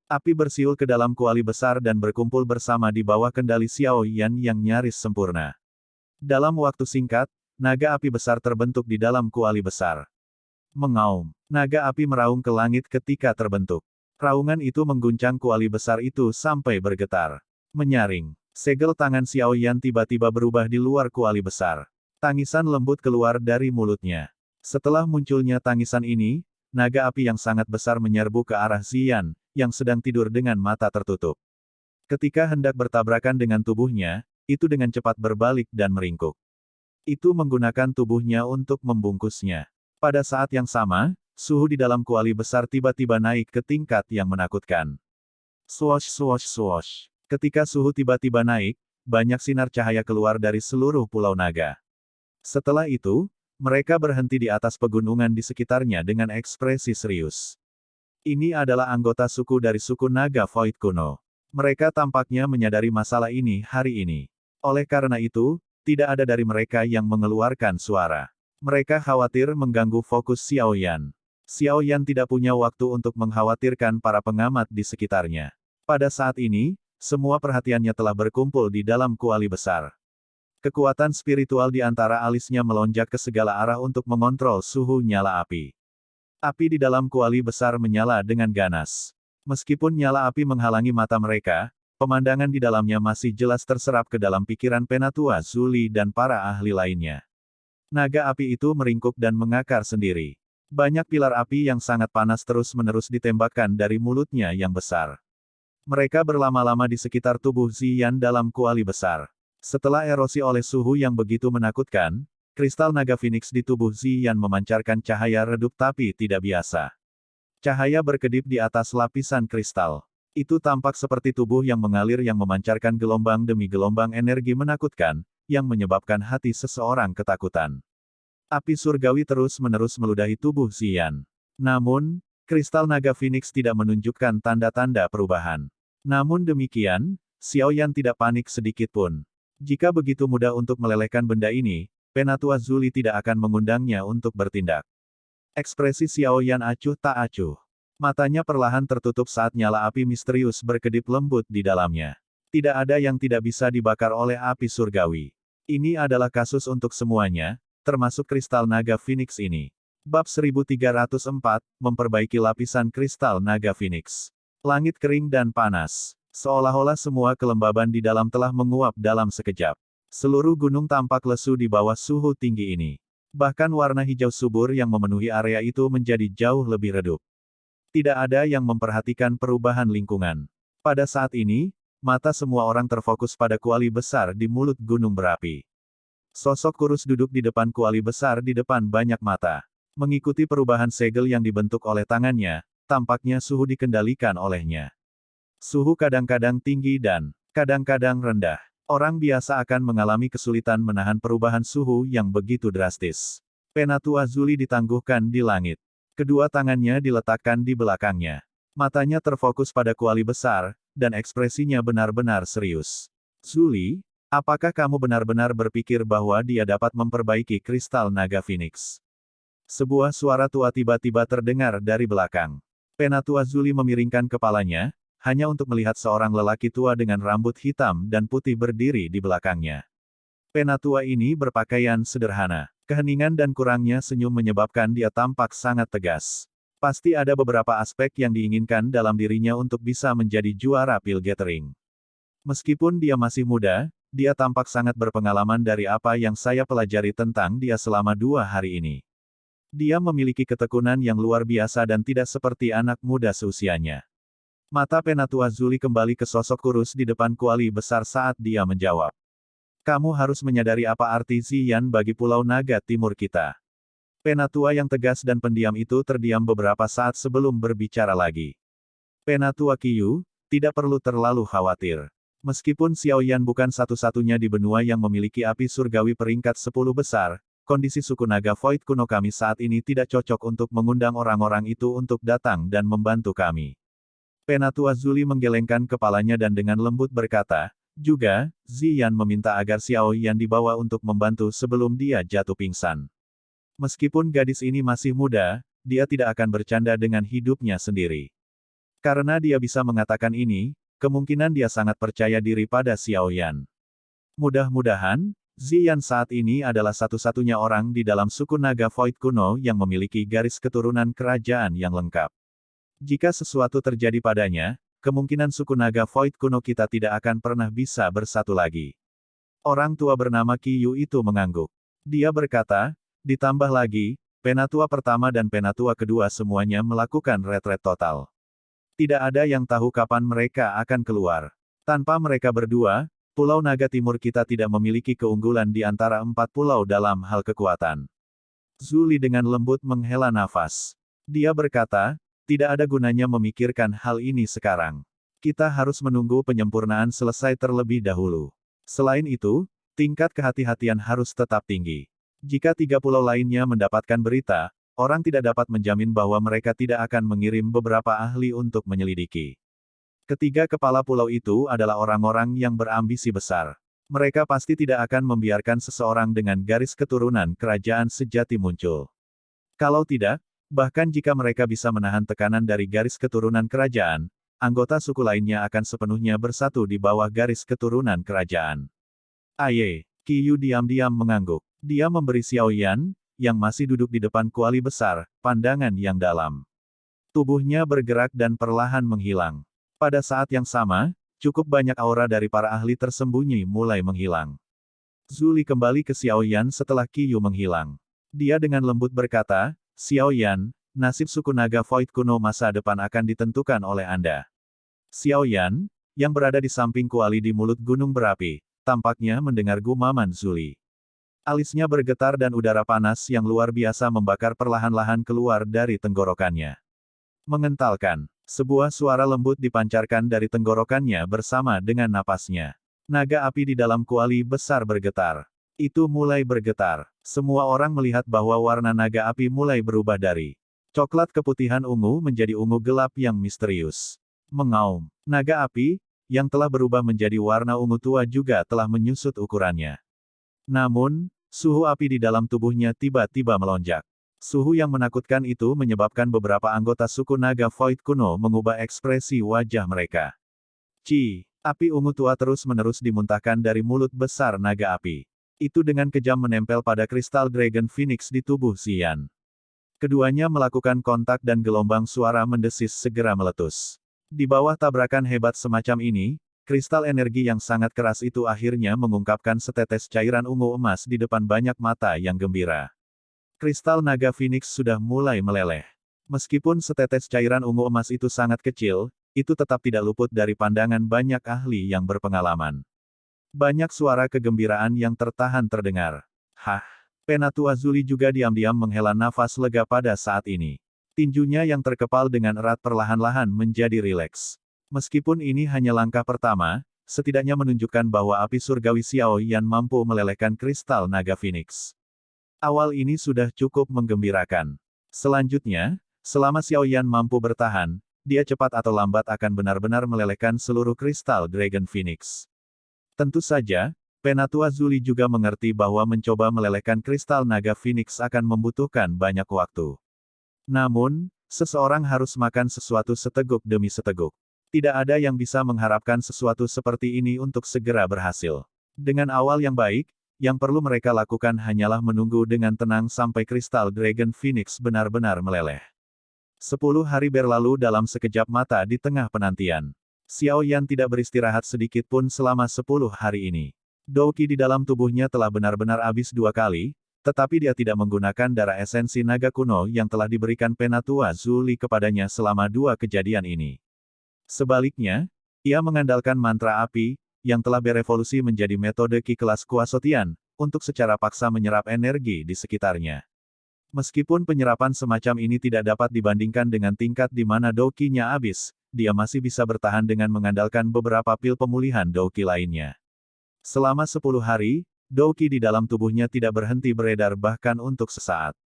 Api bersiul ke dalam kuali besar dan berkumpul bersama di bawah kendali Xiao Yan yang nyaris sempurna. Dalam waktu singkat, naga api besar terbentuk di dalam kuali besar. Mengaum. Naga api meraung ke langit ketika terbentuk. Raungan itu mengguncang kuali besar itu sampai bergetar. Menyaring. Segel tangan Xiao Yan tiba-tiba berubah di luar kuali besar. Tangisan lembut keluar dari mulutnya. Setelah munculnya tangisan ini, naga api yang sangat besar menyerbu ke arah Ziyan, yang sedang tidur dengan mata tertutup. Ketika hendak bertabrakan dengan tubuhnya, itu dengan cepat berbalik dan meringkuk. Itu menggunakan tubuhnya untuk membungkusnya. Pada saat yang sama, suhu di dalam kuali besar tiba-tiba naik ke tingkat yang menakutkan. Swosh swosh swosh. Ketika suhu tiba-tiba naik, banyak sinar cahaya keluar dari seluruh pulau naga. Setelah itu, mereka berhenti di atas pegunungan di sekitarnya dengan ekspresi serius. Ini adalah anggota suku dari suku naga Void kuno. Mereka tampaknya menyadari masalah ini hari ini. Oleh karena itu, tidak ada dari mereka yang mengeluarkan suara. Mereka khawatir mengganggu fokus Xiao Yan. Xiao Yan tidak punya waktu untuk mengkhawatirkan para pengamat di sekitarnya. Pada saat ini, semua perhatiannya telah berkumpul di dalam kuali besar. Kekuatan spiritual di antara alisnya melonjak ke segala arah untuk mengontrol suhu nyala api. Api di dalam kuali besar menyala dengan ganas. Meskipun nyala api menghalangi mata mereka, pemandangan di dalamnya masih jelas terserap ke dalam pikiran Penatua Zuli dan para ahli lainnya. Naga api itu meringkuk dan mengakar sendiri. Banyak pilar api yang sangat panas terus-menerus ditembakkan dari mulutnya yang besar. Mereka berlama-lama di sekitar tubuh Ziyan dalam kuali besar. Setelah erosi oleh suhu yang begitu menakutkan, kristal naga Phoenix di tubuh Ziyan memancarkan cahaya redup tapi tidak biasa. Cahaya berkedip di atas lapisan kristal. Itu tampak seperti tubuh yang mengalir yang memancarkan gelombang demi gelombang energi menakutkan, yang menyebabkan hati seseorang ketakutan. Api surgawi terus-menerus meludahi tubuh Ziyan. Namun, kristal naga Phoenix tidak menunjukkan tanda-tanda perubahan. Namun demikian, Xiao Yan tidak panik sedikit pun. Jika begitu mudah untuk melelehkan benda ini, Penatua Zuli tidak akan mengundangnya untuk bertindak. Ekspresi Xiao Yan acuh tak acuh. Matanya perlahan tertutup saat nyala api misterius berkedip lembut di dalamnya. Tidak ada yang tidak bisa dibakar oleh api surgawi. Ini adalah kasus untuk semuanya, termasuk kristal naga Phoenix ini. Bab 1304, memperbaiki lapisan kristal naga Phoenix. Langit kering dan panas. Seolah-olah semua kelembaban di dalam telah menguap dalam sekejap. Seluruh gunung tampak lesu di bawah suhu tinggi ini. Bahkan warna hijau subur yang memenuhi area itu menjadi jauh lebih redup. Tidak ada yang memperhatikan perubahan lingkungan. Pada saat ini, mata semua orang terfokus pada kuali besar di mulut gunung berapi. Sosok kurus duduk di depan kuali besar di depan banyak mata. Mengikuti perubahan segel yang dibentuk oleh tangannya, tampaknya suhu dikendalikan olehnya. Suhu kadang-kadang tinggi dan kadang-kadang rendah. Orang biasa akan mengalami kesulitan menahan perubahan suhu yang begitu drastis. Penatua Zuli ditangguhkan di langit. Kedua tangannya diletakkan di belakangnya. Matanya terfokus pada kuali besar, dan ekspresinya benar-benar serius. Zuli, apakah kamu benar-benar berpikir bahwa dia dapat memperbaiki kristal naga Phoenix? Sebuah suara tua tiba-tiba terdengar dari belakang. Penatua Zuli memiringkan kepalanya, hanya untuk melihat seorang lelaki tua dengan rambut hitam dan putih berdiri di belakangnya. Penatua ini berpakaian sederhana. Keheningan dan kurangnya senyum menyebabkan dia tampak sangat tegas. Pasti ada beberapa aspek yang diinginkan dalam dirinya untuk bisa menjadi juara pil gathering. Meskipun dia masih muda, dia tampak sangat berpengalaman dari apa yang saya pelajari tentang dia selama 2 hari ini. Dia memiliki ketekunan yang luar biasa dan tidak seperti anak muda seusianya. Mata Penatua Zuli kembali ke sosok kurus di depan kuali besar saat dia menjawab. Kamu harus menyadari apa arti Ziyan bagi Pulau Naga Timur kita. Penatua yang tegas dan pendiam itu terdiam beberapa saat sebelum berbicara lagi. Penatua Qiyu, tidak perlu terlalu khawatir. Meskipun Xiaoyan bukan satu-satunya di benua yang memiliki api surgawi peringkat 10 besar, kondisi suku naga Void kuno kami saat ini tidak cocok untuk mengundang orang-orang itu untuk datang dan membantu kami. Penatua Zuli menggelengkan kepalanya dan dengan lembut berkata, juga, Ziyan meminta agar Xiaoyan dibawa untuk membantu sebelum dia jatuh pingsan. Meskipun gadis ini masih muda, dia tidak akan bercanda dengan hidupnya sendiri. Karena dia bisa mengatakan ini, kemungkinan dia sangat percaya diri pada Xiaoyan. Mudah-mudahan, Ziyan saat ini adalah satu-satunya orang di dalam suku naga Void kuno yang memiliki garis keturunan kerajaan yang lengkap. Jika sesuatu terjadi padanya, kemungkinan suku naga Void kuno kita tidak akan pernah bisa bersatu lagi. Orang tua bernama Qiyu itu mengangguk. Dia berkata, ditambah lagi, Penatua pertama dan Penatua kedua semuanya melakukan retret total. Tidak ada yang tahu kapan mereka akan keluar. Tanpa mereka berdua, Pulau Naga Timur kita tidak memiliki keunggulan di antara 4 pulau dalam hal kekuatan. Zuli dengan lembut menghela nafas. Dia berkata, tidak ada gunanya memikirkan hal ini sekarang. Kita harus menunggu penyempurnaan selesai terlebih dahulu. Selain itu, tingkat kehati-hatian harus tetap tinggi. Jika 3 pulau lainnya mendapatkan berita, orang tidak dapat menjamin bahwa mereka tidak akan mengirim beberapa ahli untuk menyelidiki. Ketiga kepala pulau itu adalah orang-orang yang berambisi besar. Mereka pasti tidak akan membiarkan seseorang dengan garis keturunan kerajaan sejati muncul. Kalau tidak, bahkan jika mereka bisa menahan tekanan dari garis keturunan kerajaan, anggota suku lainnya akan sepenuhnya bersatu di bawah garis keturunan kerajaan. Aye, Qiyu diam-diam mengangguk. Dia memberi Xiaoyan, yang masih duduk di depan kuali besar, pandangan yang dalam. Tubuhnya bergerak dan perlahan menghilang. Pada saat yang sama, cukup banyak aura dari para ahli tersembunyi mulai menghilang. Zuli kembali ke Xiaoyan setelah Qiyu menghilang. Dia dengan lembut berkata, Xiaoyan, nasib suku naga Void kuno masa depan akan ditentukan oleh Anda. Xiaoyan, yang berada di samping kuali di mulut gunung berapi, tampaknya mendengar gumaman Zuli. Alisnya bergetar dan udara panas yang luar biasa membakar perlahan-lahan keluar dari tenggorokannya. Mengentalkan, sebuah suara lembut dipancarkan dari tenggorokannya bersama dengan napasnya. Naga api di dalam kuali besar bergetar. Itu mulai bergetar. Semua orang melihat bahwa warna naga api mulai berubah dari coklat keputihan ungu menjadi ungu gelap yang misterius. Mengaum. Naga api, yang telah berubah menjadi warna ungu tua juga telah menyusut ukurannya. Namun, suhu api di dalam tubuhnya tiba-tiba melonjak. Suhu yang menakutkan itu menyebabkan beberapa anggota suku naga Void kuno mengubah ekspresi wajah mereka. Api ungu tua terus-menerus dimuntahkan dari mulut besar naga api. Itu dengan kejam menempel pada kristal Dragon Phoenix di tubuh Xian. Keduanya melakukan kontak dan gelombang suara mendesis segera meletus. Di bawah tabrakan hebat semacam ini, kristal energi yang sangat keras itu akhirnya mengungkapkan setetes cairan ungu emas di depan banyak mata yang gembira. Kristal naga Phoenix sudah mulai meleleh. Meskipun setetes cairan ungu emas itu sangat kecil, itu tetap tidak luput dari pandangan banyak ahli yang berpengalaman. Banyak suara kegembiraan yang tertahan terdengar. Penatua Zuli juga diam-diam menghela nafas lega pada saat ini. Tinjunya yang terkepal dengan erat perlahan-lahan menjadi rileks. Meskipun ini hanya langkah pertama, setidaknya menunjukkan bahwa api surgawi Xiao Yan mampu melelehkan kristal naga Phoenix. Awal ini sudah cukup menggembirakan. Selanjutnya, selama Xiao Yan mampu bertahan, dia cepat atau lambat akan benar-benar melelehkan seluruh kristal Dragon Phoenix. Tentu saja, Penatua Zuli juga mengerti bahwa mencoba melelehkan kristal naga Phoenix akan membutuhkan banyak waktu. Namun, seseorang harus makan sesuatu seteguk demi seteguk. Tidak ada yang bisa mengharapkan sesuatu seperti ini untuk segera berhasil. Dengan awal yang baik, yang perlu mereka lakukan hanyalah menunggu dengan tenang sampai kristal Dragon Phoenix benar-benar meleleh. 10 hari berlalu dalam sekejap mata di tengah penantian. Xiao Yan tidak beristirahat sedikit pun selama 10 hari ini. Douqi di dalam tubuhnya telah benar-benar habis 2 kali, tetapi dia tidak menggunakan darah esensi naga kuno yang telah diberikan Penatua Zuli kepadanya selama 2 kejadian ini. Sebaliknya, ia mengandalkan mantra api, yang telah berevolusi menjadi metode Qi kelas Kuaso Tian, untuk secara paksa menyerap energi di sekitarnya. Meskipun penyerapan semacam ini tidak dapat dibandingkan dengan tingkat di mana Douqi-nya habis, dia masih bisa bertahan dengan mengandalkan beberapa pil pemulihan Douqi lainnya. Selama 10 hari, Douqi di dalam tubuhnya tidak berhenti beredar bahkan untuk sesaat.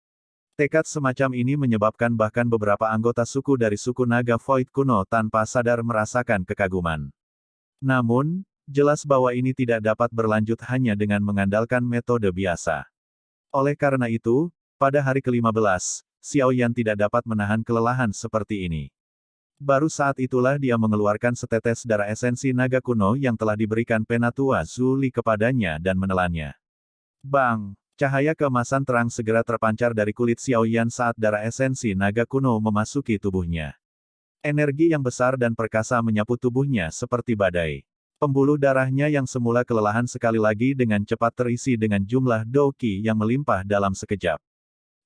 Tekad semacam ini menyebabkan bahkan beberapa anggota suku dari suku naga Void kuno tanpa sadar merasakan kekaguman. Namun, jelas bahwa ini tidak dapat berlanjut hanya dengan mengandalkan metode biasa. Oleh karena itu, pada hari ke-15, Xiao Yan tidak dapat menahan kelelahan seperti ini. Baru saat itulah dia mengeluarkan setetes darah esensi naga kuno yang telah diberikan Penatua Zuli kepadanya dan menelannya. Bang! Cahaya keemasan terang segera terpancar dari kulit Xiao Yan saat darah esensi naga kuno memasuki tubuhnya. Energi yang besar dan perkasa menyapu tubuhnya seperti badai. Pembuluh darahnya yang semula kelelahan sekali lagi dengan cepat terisi dengan jumlah Douqi yang melimpah dalam sekejap.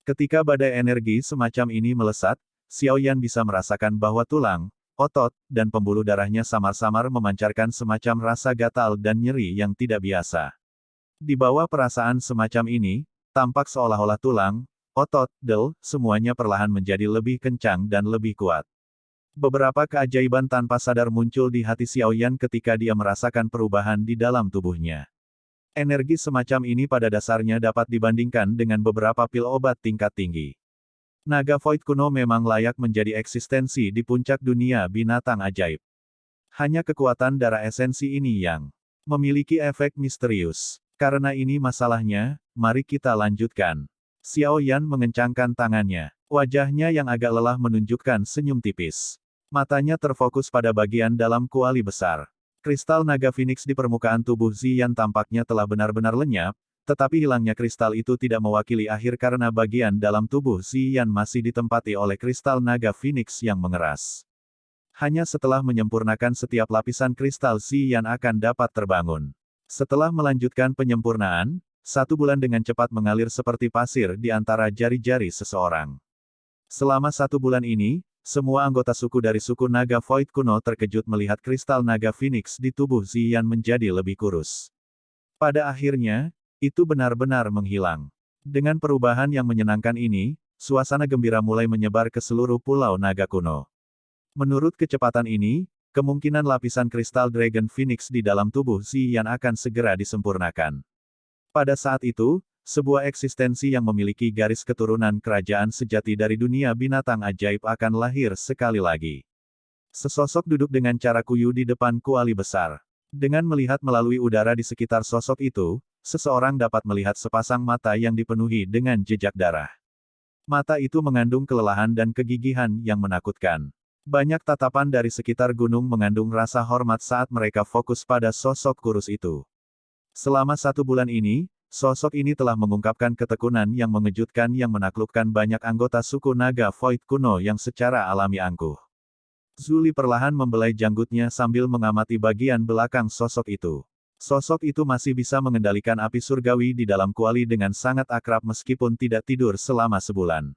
Ketika badai energi semacam ini melesat, Xiao Yan bisa merasakan bahwa tulang, otot, dan pembuluh darahnya samar-samar memancarkan semacam rasa gatal dan nyeri yang tidak biasa. Di bawah perasaan semacam ini, tampak seolah-olah tulang, otot, semuanya perlahan menjadi lebih kencang dan lebih kuat. Beberapa keajaiban tanpa sadar muncul di hati Xiao Yan ketika dia merasakan perubahan di dalam tubuhnya. Energi semacam ini pada dasarnya dapat dibandingkan dengan beberapa pil obat tingkat tinggi. Naga Void kuno memang layak menjadi eksistensi di puncak dunia binatang ajaib. Hanya kekuatan darah esensi ini yang memiliki efek misterius. Karena ini masalahnya, mari kita lanjutkan. Xiao Yan mengencangkan tangannya. Wajahnya yang agak lelah menunjukkan senyum tipis. Matanya terfokus pada bagian dalam kuali besar. Kristal naga Phoenix di permukaan tubuh Xian tampaknya telah benar-benar lenyap, tetapi hilangnya kristal itu tidak mewakili akhir karena bagian dalam tubuh Xian masih ditempati oleh kristal naga Phoenix yang mengeras. Hanya setelah menyempurnakan setiap lapisan kristal Xian akan dapat terbangun. Setelah melanjutkan penyempurnaan, 1 bulan dengan cepat mengalir seperti pasir di antara jari-jari seseorang. Selama 1 bulan ini, semua anggota suku dari suku naga Void kuno terkejut melihat kristal naga Phoenix di tubuh Xian menjadi lebih kurus. Pada akhirnya, itu benar-benar menghilang. Dengan perubahan yang menyenangkan ini, suasana gembira mulai menyebar ke seluruh pulau naga kuno. Menurut kecepatan ini, kemungkinan lapisan kristal Dragon Phoenix di dalam tubuh Xian akan segera disempurnakan. Pada saat itu, sebuah eksistensi yang memiliki garis keturunan kerajaan sejati dari dunia binatang ajaib akan lahir sekali lagi. Sesosok duduk dengan cara kuyu di depan kuali besar. Dengan melihat melalui udara di sekitar sosok itu, seseorang dapat melihat sepasang mata yang dipenuhi dengan jejak darah. Mata itu mengandung kelelahan dan kegigihan yang menakutkan. Banyak tatapan dari sekitar gunung mengandung rasa hormat saat mereka fokus pada sosok kurus itu. Selama 1 bulan ini, sosok ini telah mengungkapkan ketekunan yang mengejutkan yang menaklukkan banyak anggota suku naga Void kuno yang secara alami angkuh. Zuli perlahan membelai janggutnya sambil mengamati bagian belakang sosok itu. Sosok itu masih bisa mengendalikan api surgawi di dalam kuali dengan sangat akrab meskipun tidak tidur selama sebulan.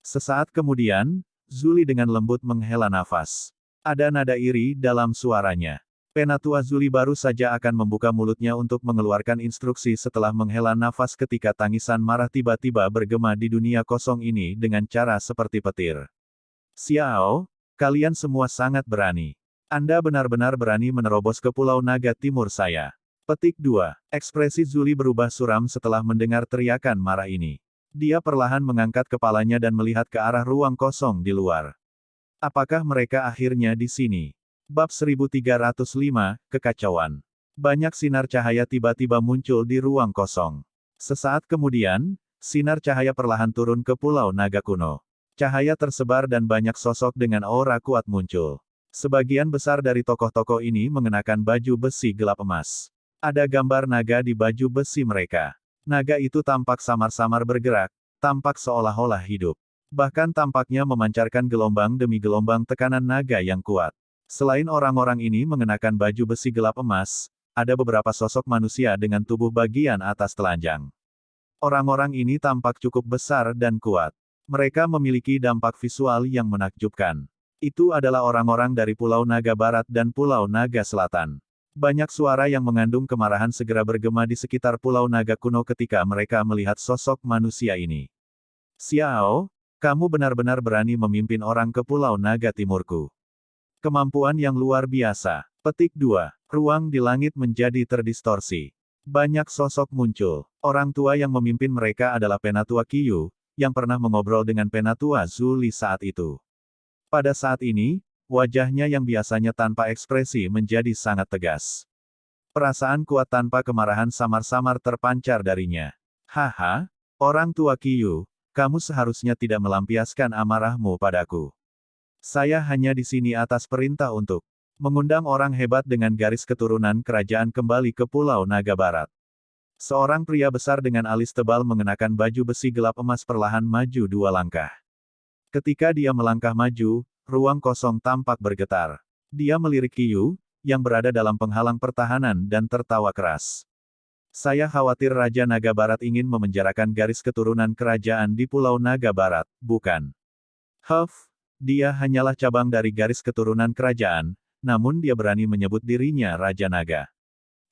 Sesaat kemudian, Zuli dengan lembut menghela nafas. Ada nada iri dalam suaranya. Penatua Zuli baru saja akan membuka mulutnya untuk mengeluarkan instruksi setelah menghela nafas ketika tangisan marah tiba-tiba bergema di dunia kosong ini dengan cara seperti petir. Xiao, kalian semua sangat berani. Anda benar-benar berani menerobos ke Pulau Naga Timur saya. Petik 2. Ekspresi Zuli berubah suram setelah mendengar teriakan marah ini. Dia perlahan mengangkat kepalanya dan melihat ke arah ruang kosong di luar. Apakah mereka akhirnya di sini? Bab 1305, Kekacauan. Banyak sinar cahaya tiba-tiba muncul di ruang kosong. Sesaat kemudian, sinar cahaya perlahan turun ke Pulau Naga Kuno. Cahaya tersebar dan banyak sosok dengan aura kuat muncul. Sebagian besar dari tokoh-tokoh ini mengenakan baju besi gelap emas. Ada gambar naga di baju besi mereka. Naga itu tampak samar-samar bergerak, tampak seolah-olah hidup. Bahkan tampaknya memancarkan gelombang demi gelombang tekanan naga yang kuat. Selain orang-orang ini mengenakan baju besi gelap emas, ada beberapa sosok manusia dengan tubuh bagian atas telanjang. Orang-orang ini tampak cukup besar dan kuat. Mereka memiliki dampak visual yang menakjubkan. Itu adalah orang-orang dari Pulau Naga Barat dan Pulau Naga Selatan. Banyak suara yang mengandung kemarahan segera bergema di sekitar Pulau Naga Kuno ketika mereka melihat sosok manusia ini. Xiao, kamu benar-benar berani memimpin orang ke Pulau Naga Timurku. Kemampuan yang luar biasa. Petik 2. Ruang di langit menjadi terdistorsi. Banyak sosok muncul. Orang tua yang memimpin mereka adalah Penatua Qiyu, yang pernah mengobrol dengan Penatua Zuli saat itu. Pada saat ini, wajahnya yang biasanya tanpa ekspresi menjadi sangat tegas. Perasaan kuat tanpa kemarahan samar-samar terpancar darinya. Haha, orang tua Qiyu, kamu seharusnya tidak melampiaskan amarahmu padaku. Saya hanya di sini atas perintah untuk mengundang orang hebat dengan garis keturunan kerajaan kembali ke Pulau Naga Barat. Seorang pria besar dengan alis tebal mengenakan baju besi gelap emas perlahan maju 2 langkah. Ketika dia melangkah maju, ruang kosong tampak bergetar. Dia melirik Qiyu, yang berada dalam penghalang pertahanan dan tertawa keras. Saya khawatir Raja Naga Barat ingin memenjarakan garis keturunan kerajaan di Pulau Naga Barat, bukan? Dia hanyalah cabang dari garis keturunan kerajaan, namun dia berani menyebut dirinya Raja Naga.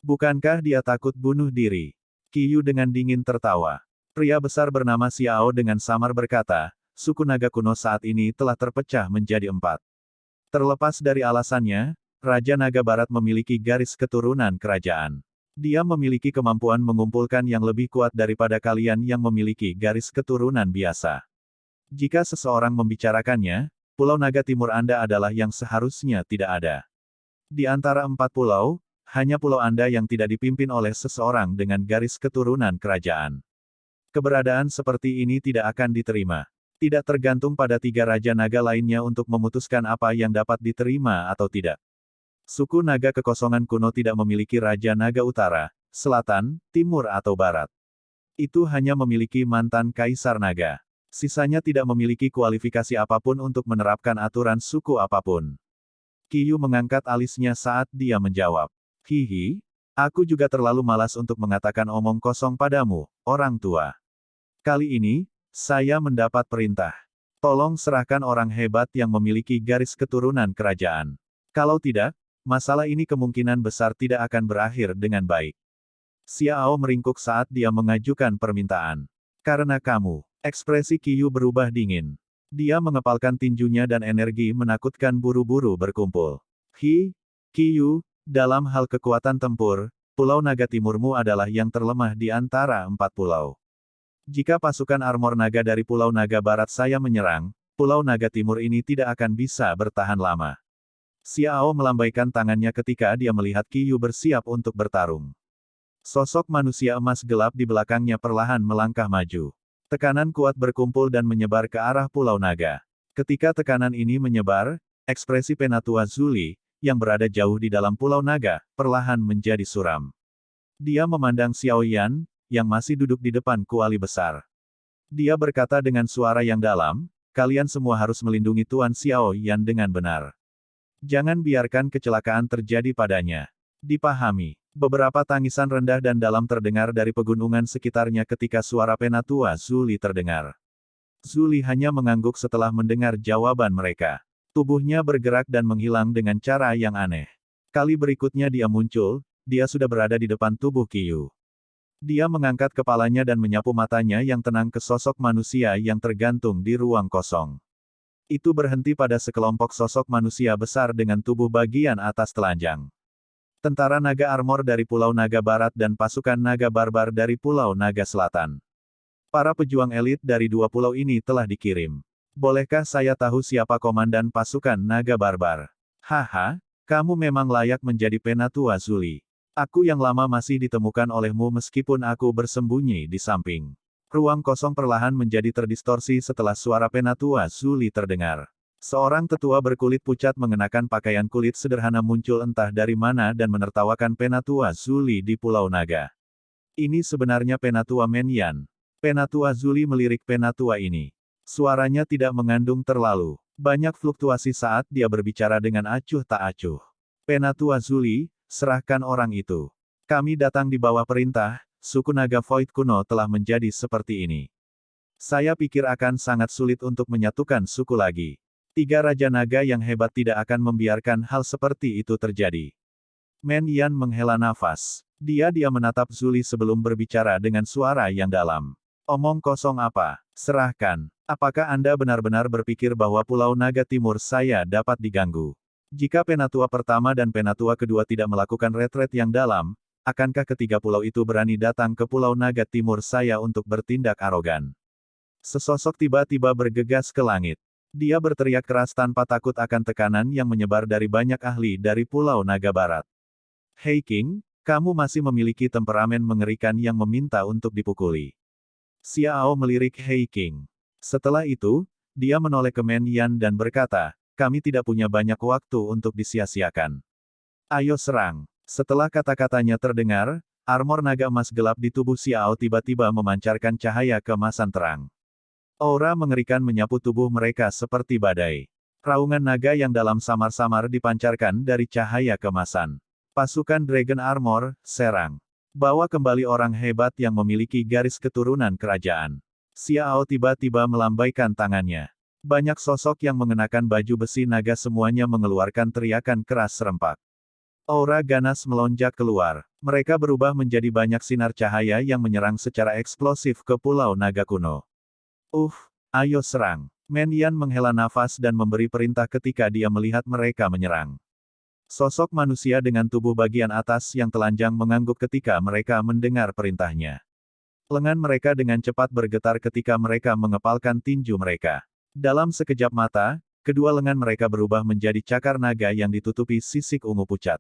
Bukankah dia takut bunuh diri? Qiyu dengan dingin tertawa. Pria besar bernama Xiao dengan samar berkata, suku naga kuno saat ini telah terpecah menjadi 4. Terlepas dari alasannya, Raja Naga Barat memiliki garis keturunan kerajaan. Dia memiliki kemampuan mengumpulkan yang lebih kuat daripada kalian yang memiliki garis keturunan biasa. Jika seseorang membicarakannya, Pulau Naga Timur Anda adalah yang seharusnya tidak ada. Di antara 4 pulau, hanya pulau Anda yang tidak dipimpin oleh seseorang dengan garis keturunan kerajaan. Keberadaan seperti ini tidak akan diterima. Tidak tergantung pada 3 Raja Naga lainnya untuk memutuskan apa yang dapat diterima atau tidak. Suku Naga Kekosongan kuno tidak memiliki Raja Naga Utara, Selatan, Timur atau Barat. Itu hanya memiliki mantan Kaisar Naga. Sisanya tidak memiliki kualifikasi apapun untuk menerapkan aturan suku apapun. Qiyu mengangkat alisnya saat dia menjawab. Hihi, aku juga terlalu malas untuk mengatakan omong kosong padamu, orang tua. Kali ini, saya mendapat perintah. Tolong serahkan orang hebat yang memiliki garis keturunan kerajaan. Kalau tidak, masalah ini kemungkinan besar tidak akan berakhir dengan baik. Xiao meringkuk saat dia mengajukan permintaan. Karena kamu, ekspresi Qiyu berubah dingin. Dia mengepalkan tinjunya dan energi menakutkan buru-buru berkumpul. Qiyu, dalam hal kekuatan tempur, Pulau Naga Timurmu adalah yang terlemah di antara 4 pulau. Jika pasukan armor naga dari Pulau Naga Barat saya menyerang, Pulau Naga Timur ini tidak akan bisa bertahan lama. Xiao melambaikan tangannya ketika dia melihat Qiyu bersiap untuk bertarung. Sosok manusia emas gelap di belakangnya perlahan melangkah maju. Tekanan kuat berkumpul dan menyebar ke arah Pulau Naga. Ketika tekanan ini menyebar, ekspresi Penatua Zuli, yang berada jauh di dalam Pulau Naga, perlahan menjadi suram. Dia memandang Xiao Yan, yang masih duduk di depan kuali besar. Dia berkata dengan suara yang dalam, kalian semua harus melindungi Tuan Xiao Yan dengan benar. Jangan biarkan kecelakaan terjadi padanya. Dipahami. Beberapa tangisan rendah dan dalam terdengar dari pegunungan sekitarnya ketika suara Penatua Zuli terdengar. Zuli hanya mengangguk setelah mendengar jawaban mereka. Tubuhnya bergerak dan menghilang dengan cara yang aneh. Kali berikutnya dia muncul, dia sudah berada di depan tubuh Qiyu. Dia mengangkat kepalanya dan menyapu matanya yang tenang ke sosok manusia yang tergantung di ruang kosong. Itu berhenti pada sekelompok sosok manusia besar dengan tubuh bagian atas telanjang. Tentara naga armor dari Pulau Naga Barat dan pasukan naga barbar dari Pulau Naga Selatan. Para pejuang elit dari dua pulau ini telah dikirim. Bolehkah saya tahu siapa komandan pasukan naga barbar? Haha, kamu memang layak menjadi Penatua Zuli. Aku yang lama masih ditemukan olehmu meskipun aku bersembunyi di samping. Ruang kosong perlahan menjadi terdistorsi setelah suara Penatua Zuli terdengar. Seorang tetua berkulit pucat mengenakan pakaian kulit sederhana muncul entah dari mana dan menertawakan Penatua Zuli di Pulau Naga. Ini sebenarnya Penatua Menyan. Penatua Zuli melirik Penatua ini. Suaranya tidak mengandung terlalu banyak fluktuasi saat dia berbicara dengan acuh tak acuh. Penatua Zuli, serahkan orang itu. Kami datang di bawah perintah, suku naga Void kuno telah menjadi seperti ini. Saya pikir akan sangat sulit untuk menyatukan suku lagi. Tiga Raja Naga yang hebat tidak akan membiarkan hal seperti itu terjadi. Men Yan menghela nafas. Dia menatap Zuli sebelum berbicara dengan suara yang dalam. Omong kosong apa? Serahkan. Apakah Anda benar-benar berpikir bahwa Pulau Naga Timur saya dapat diganggu? Jika Penatua pertama dan Penatua kedua tidak melakukan retret yang dalam, akankah ketiga pulau itu berani datang ke Pulau Naga Timur saya untuk bertindak arogan? Sesosok tiba-tiba bergegas ke langit. Dia berteriak keras tanpa takut akan tekanan yang menyebar dari banyak ahli dari Pulau Naga Barat. Hei King, kamu masih memiliki temperamen mengerikan yang meminta untuk dipukuli. Xiao melirik Hei King. Setelah itu, dia menoleh ke Men Yan dan berkata, kami tidak punya banyak waktu untuk disia-siakan. Ayo serang. Setelah kata-katanya terdengar, armor naga emas gelap di tubuh Xiao tiba-tiba memancarkan cahaya keemasan terang. Aura mengerikan menyapu tubuh mereka seperti badai. Raungan naga yang dalam samar-samar dipancarkan dari cahaya keemasan. Pasukan Dragon Armor, serang. Bawa kembali orang hebat yang memiliki garis keturunan kerajaan. Xiao tiba-tiba melambaikan tangannya. Banyak sosok yang mengenakan baju besi naga semuanya mengeluarkan teriakan keras serempak. Aura ganas melonjak keluar. Mereka berubah menjadi banyak sinar cahaya yang menyerang secara eksplosif ke Pulau Naga Kuno. Ayo serang. Men Yan menghela nafas dan memberi perintah ketika dia melihat mereka menyerang. Sosok manusia dengan tubuh bagian atas yang telanjang mengangguk ketika mereka mendengar perintahnya. Lengan mereka dengan cepat bergetar ketika mereka mengepalkan tinju mereka. Dalam sekejap mata, kedua lengan mereka berubah menjadi cakar naga yang ditutupi sisik ungu pucat.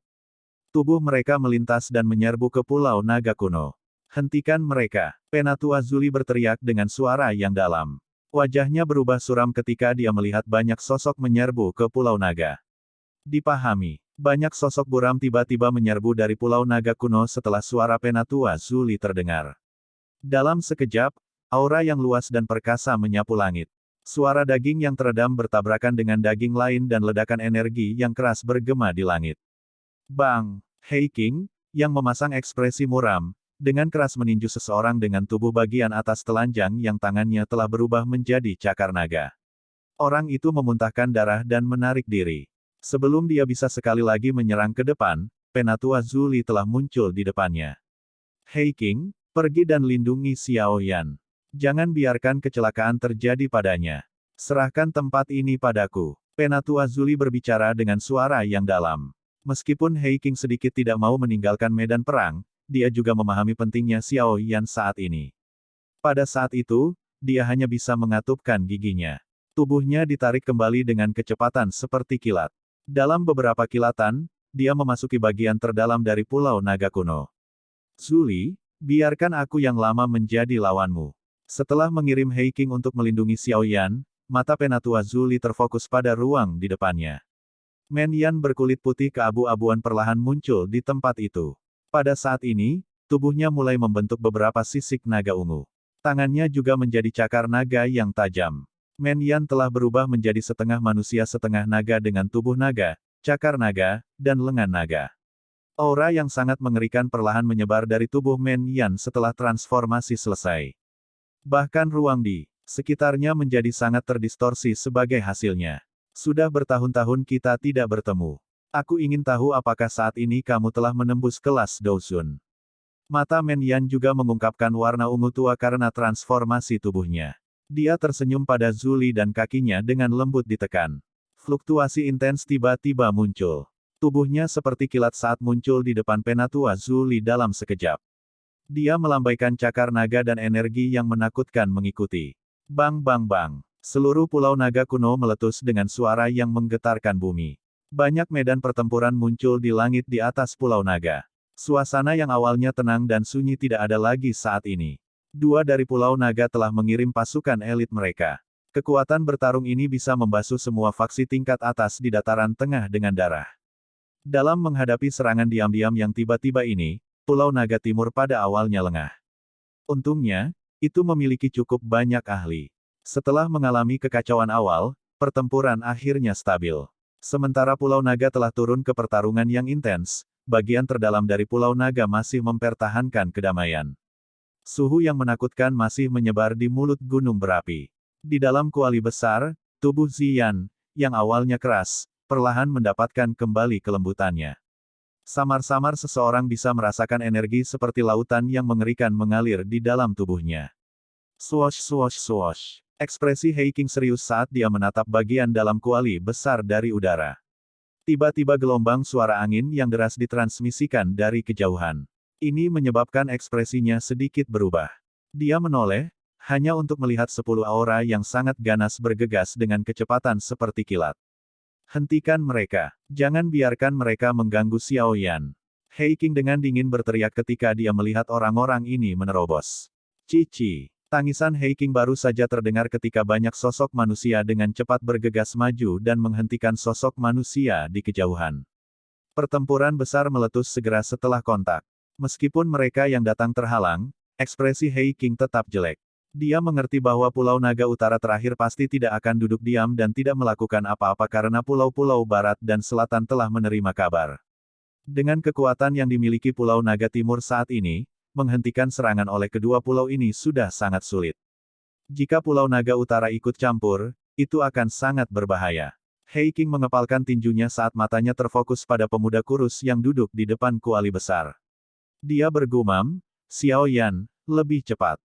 Tubuh mereka melintas dan menyerbu ke Pulau Naga Kuno. Hentikan mereka. Penatua Zuli berteriak dengan suara yang dalam. Wajahnya berubah suram ketika dia melihat banyak sosok menyerbu ke Pulau Naga. Dipahami. Banyak sosok buram tiba-tiba menyerbu dari Pulau Naga Kuno setelah suara Penatua Zuli terdengar. Dalam sekejap, aura yang luas dan perkasa menyapu langit. Suara daging yang teredam bertabrakan dengan daging lain dan ledakan energi yang keras bergema di langit. Bang! Hei King, yang memasang ekspresi muram, dengan keras meninju seseorang dengan tubuh bagian atas telanjang yang tangannya telah berubah menjadi cakar naga. Orang itu memuntahkan darah dan menarik diri. Sebelum dia bisa sekali lagi menyerang ke depan, Penatua Zuli telah muncul di depannya. Hei King, pergi dan lindungi Xiao Yan. Jangan biarkan kecelakaan terjadi padanya. Serahkan tempat ini padaku. Penatua Zuli berbicara dengan suara yang dalam. Meskipun Hei King sedikit tidak mau meninggalkan medan perang, dia juga memahami pentingnya Xiao Yan saat ini. Pada saat itu, dia hanya bisa mengatupkan giginya. Tubuhnya ditarik kembali dengan kecepatan seperti kilat. Dalam beberapa kilatan, dia memasuki bagian terdalam dari Pulau Naga Kuno. Zuli, biarkan aku yang lama menjadi lawanmu. Setelah mengirim Hei King untuk melindungi Xiao Yan, mata Penatua Zuli terfokus pada ruang di depannya. Men Yan berkulit putih keabu-abuan perlahan muncul di tempat itu. Pada saat ini, tubuhnya mulai membentuk beberapa sisik naga ungu. Tangannya juga menjadi cakar naga yang tajam. Men Yan telah berubah menjadi setengah manusia setengah naga dengan tubuh naga, cakar naga, dan lengan naga. Aura yang sangat mengerikan perlahan menyebar dari tubuh Men Yan setelah transformasi selesai. Bahkan ruang di sekitarnya menjadi sangat terdistorsi sebagai hasilnya. Sudah bertahun-tahun kita tidak bertemu. Aku ingin tahu apakah saat ini kamu telah menembus kelas Douzun. Mata Men Yan juga mengungkapkan warna ungu tua karena transformasi tubuhnya. Dia tersenyum pada Zuli dan kakinya dengan lembut ditekan. Fluktuasi intens tiba-tiba muncul. Tubuhnya seperti kilat saat muncul di depan Penatua Zuli dalam sekejap. Dia melambaikan cakar naga dan energi yang menakutkan mengikuti. Bang bang bang. Seluruh pulau naga kuno meletus dengan suara yang menggetarkan bumi. Banyak medan pertempuran muncul di langit di atas pulau naga. Suasana yang awalnya tenang dan sunyi tidak ada lagi saat ini. Dua dari pulau naga telah mengirim pasukan elit mereka. Kekuatan bertarung ini bisa membasuh semua faksi tingkat atas di dataran tengah dengan darah. Dalam menghadapi serangan diam-diam yang tiba-tiba ini, Pulau Naga Timur pada awalnya lengah. Untungnya, itu memiliki cukup banyak ahli. Setelah mengalami kekacauan awal, pertempuran akhirnya stabil. Sementara Pulau Naga telah turun ke pertarungan yang intens, bagian terdalam dari Pulau Naga masih mempertahankan kedamaian. Suhu yang menakutkan masih menyebar di mulut gunung berapi. Di dalam kuali besar, tubuh Ziyan, yang awalnya keras, perlahan mendapatkan kembali kelembutannya. Samar-samar seseorang bisa merasakan energi seperti lautan yang mengerikan mengalir di dalam tubuhnya. Swosh swosh swosh. Ekspresi Hei King serius saat dia menatap bagian dalam kuali besar dari udara. Tiba-tiba gelombang suara angin yang deras ditransmisikan dari kejauhan. Ini menyebabkan ekspresinya sedikit berubah. Dia menoleh, hanya untuk melihat 10 aura yang sangat ganas bergegas dengan kecepatan seperti kilat. Hentikan mereka. Jangan biarkan mereka mengganggu Xiao Yan. Hei King dengan dingin berteriak ketika dia melihat orang-orang ini menerobos. Cici. Tangisan Hei King baru saja terdengar ketika banyak sosok manusia dengan cepat bergegas maju dan menghentikan sosok manusia di kejauhan. Pertempuran besar meletus segera setelah kontak. Meskipun mereka yang datang terhalang, ekspresi Hei King tetap jelek. Dia mengerti bahwa Pulau Naga Utara terakhir pasti tidak akan duduk diam dan tidak melakukan apa-apa karena pulau-pulau barat dan selatan telah menerima kabar. Dengan kekuatan yang dimiliki Pulau Naga Timur saat ini, menghentikan serangan oleh kedua pulau ini sudah sangat sulit. Jika Pulau Naga Utara ikut campur, itu akan sangat berbahaya. Hei King mengepalkan tinjunya saat matanya terfokus pada pemuda kurus yang duduk di depan kuali besar. Dia bergumam, Xiao Yan, lebih cepat.